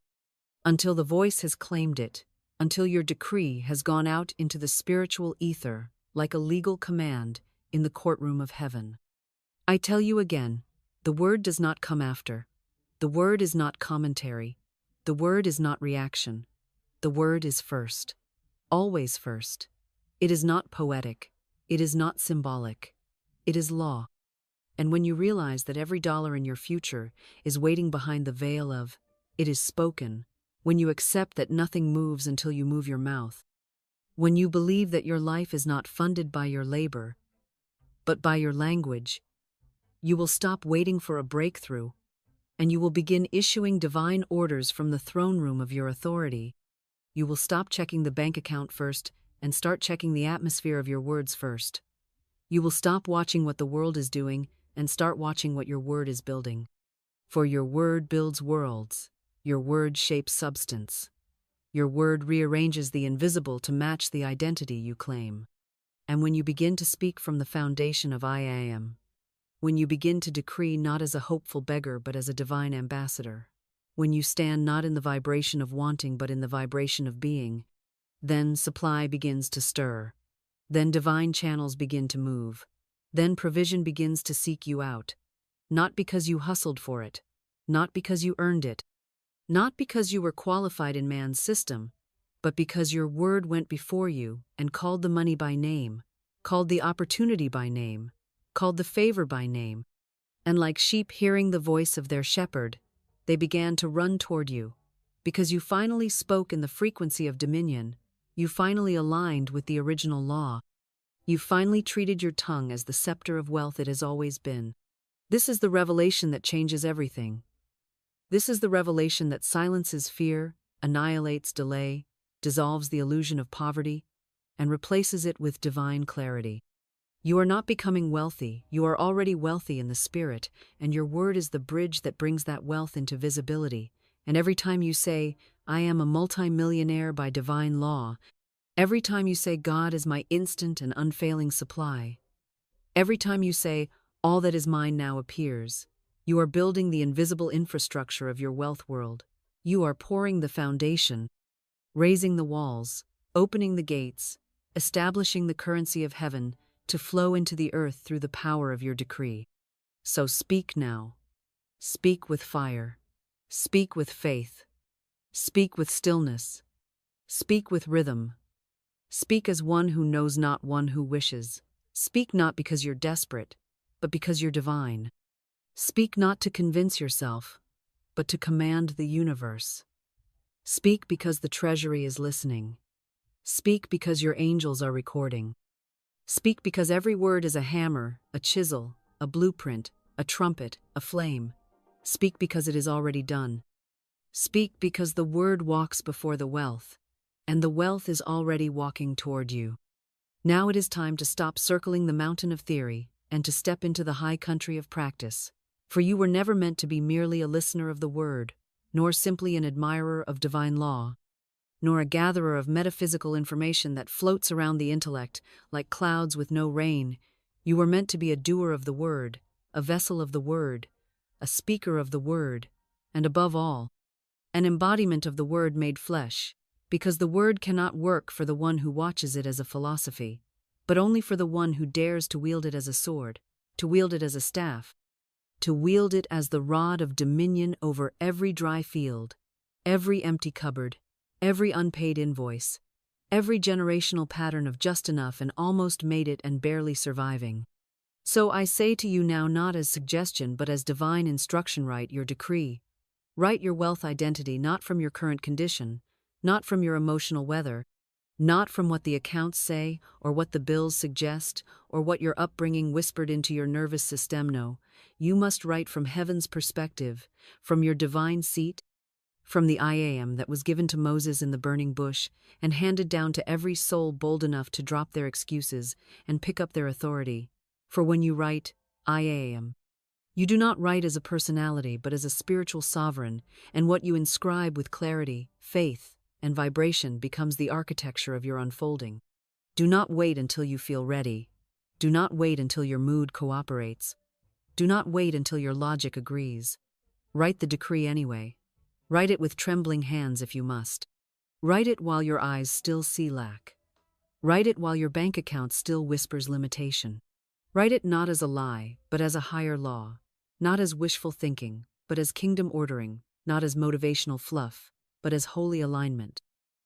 until the voice has claimed it, until your decree has gone out into the spiritual ether like a legal command in the courtroom of heaven. I tell you again, the word does not come after. The word is not commentary. The word is not reaction. The word is first. Always first. It is not poetic. It is not symbolic. It is law. And when you realize that every dollar in your future is waiting behind the veil of, it is spoken, when you accept that nothing moves until you move your mouth, When you believe that your life is not funded by your labor, but by your language, you will stop waiting for a breakthrough, and you will begin issuing divine orders from the throne room of your authority. You will stop checking the bank account first and start checking the atmosphere of your words first. You will stop watching what the world is doing and start watching what your word is building. For your word builds worlds. Your word shapes substance. Your word rearranges the invisible to match the identity you claim. And when you begin to speak from the foundation of I am, when you begin to decree not as a hopeful beggar but as a divine ambassador, when you stand not in the vibration of wanting but in the vibration of being, then supply begins to stir. Then divine channels begin to move. Then provision begins to seek you out. Not because you hustled for it, not because you earned it, not because you were qualified in man's system, but because your word went before you and called the money by name, called the opportunity by name, called the favor by name. And like sheep hearing the voice of their shepherd, they began to run toward you, because you finally spoke in the frequency of dominion. You finally aligned with the original law. You finally treated your tongue as the scepter of wealth it has always been. This is the revelation that changes everything. This is the revelation that silences fear, annihilates delay, dissolves the illusion of poverty, and replaces it with divine clarity. You are not becoming wealthy, you are already wealthy in the spirit, and your word is the bridge that brings that wealth into visibility. And every time you say, I am a multimillionaire by divine law, every time you say God is my instant and unfailing supply, every time you say all that is mine now appears, you are building the invisible infrastructure of your wealth world. You are pouring the foundation, raising the walls, opening the gates, establishing the currency of heaven to flow into the earth through the power of your decree. So speak now. Speak with fire. Speak with faith. Speak with stillness. Speak with rhythm. Speak as one who knows not one who wishes. Speak not because you're desperate, but because you're divine. Speak not to convince yourself, but to command the universe. Speak because the treasury is listening. Speak because your angels are recording. Speak because every word is a hammer, a chisel, a blueprint, a trumpet, a flame. Speak because it is already done. Speak because the word walks before the wealth, and the wealth is already walking toward you. Now it is time to stop circling the mountain of theory and to step into the high country of practice. For you were never meant to be merely a listener of the word, nor simply an admirer of divine law, nor a gatherer of metaphysical information that floats around the intellect like clouds with no rain. You were meant to be a doer of the word, a vessel of the word, a speaker of the word, and above all, an embodiment of the word made flesh, because the word cannot work for the one who watches it as a philosophy, but only for the one who dares to wield it as a sword, to wield it as a staff, to wield it as the rod of dominion over every dry field, every empty cupboard, every unpaid invoice, every generational pattern of just enough and almost made it and barely surviving. So I say to you now, not as suggestion but as divine instruction, write your decree. Write your wealth identity not from your current condition, not from your emotional weather, not from what the accounts say or what the bills suggest or what your upbringing whispered into your nervous system. No, you must write from heaven's perspective, from your divine seat, from the I am that was given to Moses in the burning bush and handed down to every soul bold enough to drop their excuses and pick up their authority. For when you write, I am, you do not write as a personality but as a spiritual sovereign, and what you inscribe with clarity, faith, and vibration becomes the architecture of your unfolding. Do not wait until you feel ready. Do not wait until your mood cooperates. Do not wait until your logic agrees. Write the decree anyway. Write it with trembling hands if you must. Write it while your eyes still see lack. Write it while your bank account still whispers limitation. Write it not as a lie, but as a higher law, not as wishful thinking, but as kingdom ordering, not as motivational fluff, but as holy alignment.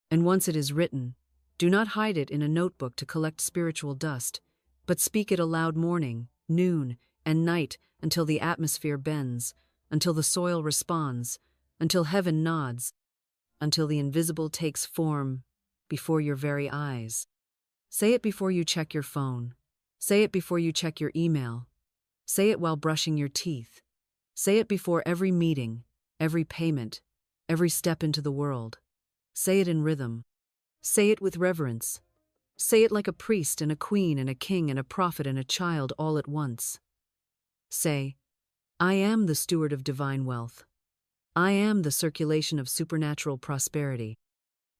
And once it is written, do not hide it in a notebook to collect spiritual dust, but speak it aloud morning, noon, and night until the atmosphere bends, until the soil responds, until heaven nods, until the invisible takes form, before your very eyes. Say it before you check your phone. Say it before you check your email. Say it while brushing your teeth. Say it before every meeting, every payment, every step into the world. Say it in rhythm. Say it with reverence. Say it like a priest and a queen and a king and a prophet and a child all at once. Say, I am the steward of divine wealth. I am the circulation of supernatural prosperity.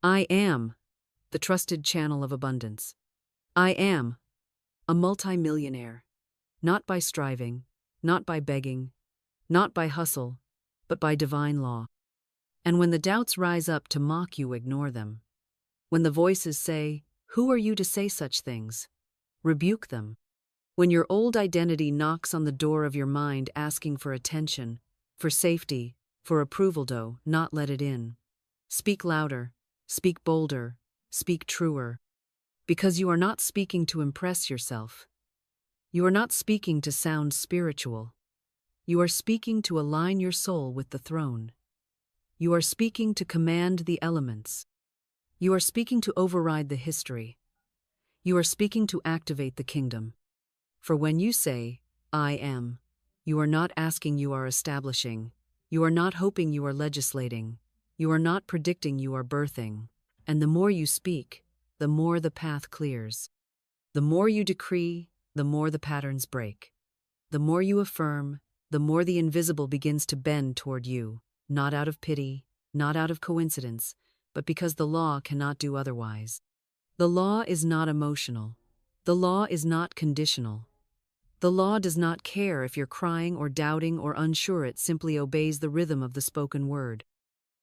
I am the trusted channel of abundance. I am a multimillionaire, not by striving, not by begging, not by hustle, but by divine law. And when the doubts rise up to mock you, ignore them. When the voices say, "Who are you to say such things?" rebuke them. When your old identity knocks on the door of your mind asking for attention, for safety, for approval, do not let it in. Speak louder, speak bolder, speak truer. Because you are not speaking to impress yourself. You are not speaking to sound spiritual. You are speaking to align your soul with the throne. You are speaking to command the elements. You are speaking to override the history. You are speaking to activate the kingdom. For when you say, I am, you are not asking, you are establishing. You are not hoping, you are legislating. You are not predicting, you are birthing. And the more you speak, the more the path clears. The more you decree, the more the patterns break. The more you affirm, the more the invisible begins to bend toward you, not out of pity, not out of coincidence, but because the law cannot do otherwise. The law is not emotional. The law is not conditional. The law does not care if you're crying or doubting or unsure, it simply obeys the rhythm of the spoken word.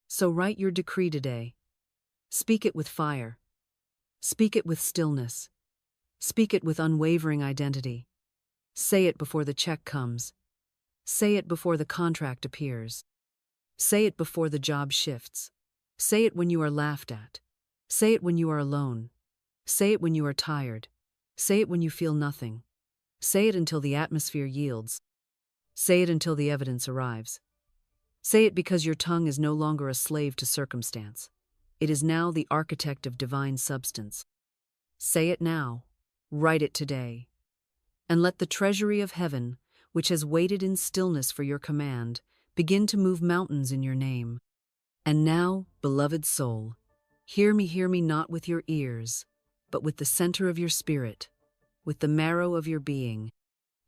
So write your decree today. Speak it with fire. Speak it with stillness. Speak it with unwavering identity. Say it before the check comes. Say it before the contract appears. Say it before the job shifts. Say it when you are laughed at. Say it when you are alone. Say it when you are tired. Say it when you feel nothing. Say it until the atmosphere yields. Say it until the evidence arrives. Say it because your tongue is no longer a slave to circumstance. It is now the architect of divine substance. Say it now. Write it today. And let the treasury of heaven, which has waited in stillness for your command, begin to move mountains in your name. And now, beloved soul, hear me not with your ears, but with the center of your spirit, with the marrow of your being,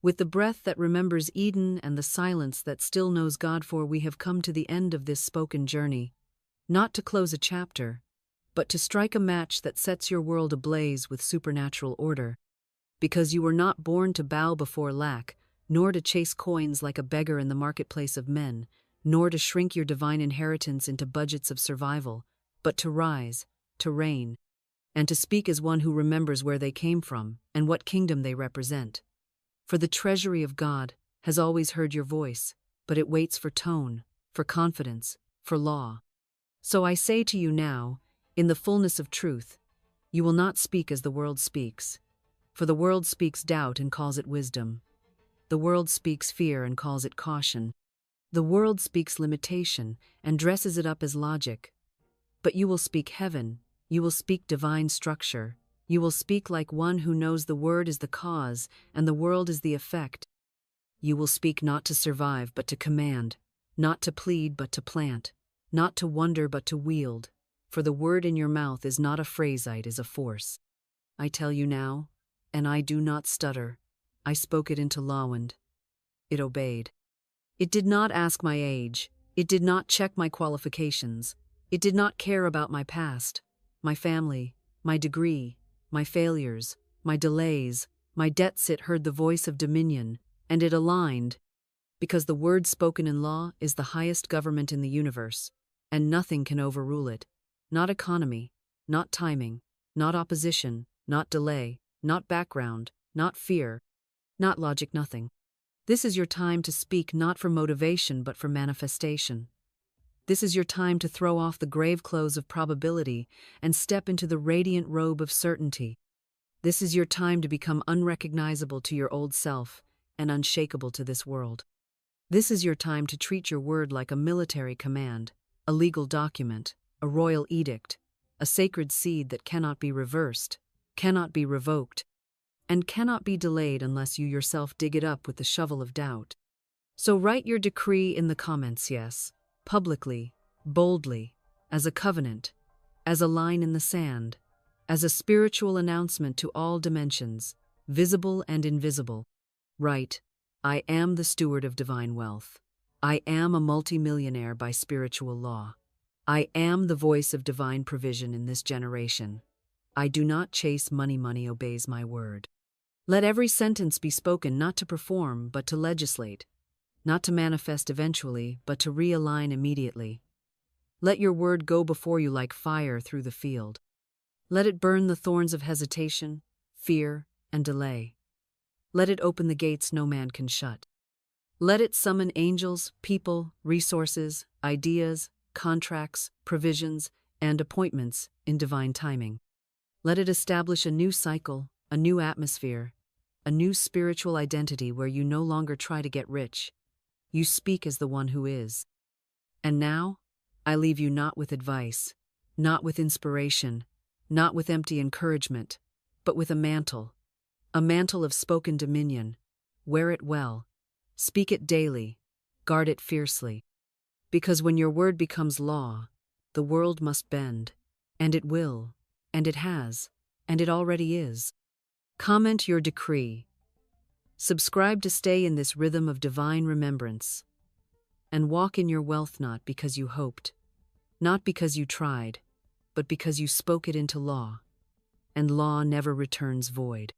with the breath that remembers Eden and the silence that still knows God. For we have come to the end of this spoken journey, not to close a chapter, but to strike a match that sets your world ablaze with supernatural order. Because you were not born to bow before lack, nor to chase coins like a beggar in the marketplace of men, nor to shrink your divine inheritance into budgets of survival, but to rise, to reign, and to speak as one who remembers where they came from and what kingdom they represent. For the treasury of God has always heard your voice, but it waits for tone, for confidence, for law. So I say to you now, in the fullness of truth, you will not speak as the world speaks. For the world speaks doubt and calls it wisdom. The world speaks fear and calls it caution. The world speaks limitation and dresses it up as logic. But you will speak heaven, you will speak divine structure, you will speak like one who knows the word is the cause and the world is the effect. You will speak not to survive but to command, not to plead but to plant, not to wonder but to wield, for the word in your mouth is not a phrase, it is a force. I tell you now, and I do not stutter, I spoke it into Lawand. It obeyed. It did not ask my age, it did not check my qualifications, it did not care about my past, my family, my degree, my failures, my delays, my debts. It heard the voice of dominion, and it aligned, because the word spoken in law is the highest government in the universe, and nothing can overrule it. Not economy, not timing, not opposition, not delay, not background, not fear, not logic, nothing. This is your time to speak not for motivation but for manifestation. This is your time to throw off the grave clothes of probability and step into the radiant robe of certainty. This is your time to become unrecognizable to your old self and unshakable to this world. This is your time to treat your word like a military command, a legal document, a royal edict, a sacred seed that cannot be reversed, cannot be revoked, and cannot be delayed unless you yourself dig it up with the shovel of doubt. So write your decree in the comments, yes, publicly, boldly, as a covenant, as a line in the sand, as a spiritual announcement to all dimensions, visible and invisible. Write, I am the steward of divine wealth. I am a multimillionaire by spiritual law. I am the voice of divine provision in this generation. I do not chase money, money obeys my word. Let every sentence be spoken not to perform, but to legislate, not to manifest eventually, but to realign immediately. Let your word go before you like fire through the field. Let it burn the thorns of hesitation, fear, and delay. Let it open the gates no man can shut. Let it summon angels, people, resources, ideas, contracts, provisions, and appointments in divine timing. Let it establish a new cycle, a new atmosphere, a new spiritual identity where you no longer try to get rich. You speak as the one who is. And now, I leave you not with advice, not with inspiration, not with empty encouragement, but with a mantle of spoken dominion. Wear it well, speak it daily, guard it fiercely. Because when your word becomes law, the world must bend, and it will, and it has, and it already is. Comment your decree. Subscribe to stay in this rhythm of divine remembrance. And walk in your wealth not because you hoped, not because you tried, but because you spoke it into law. And law never returns void.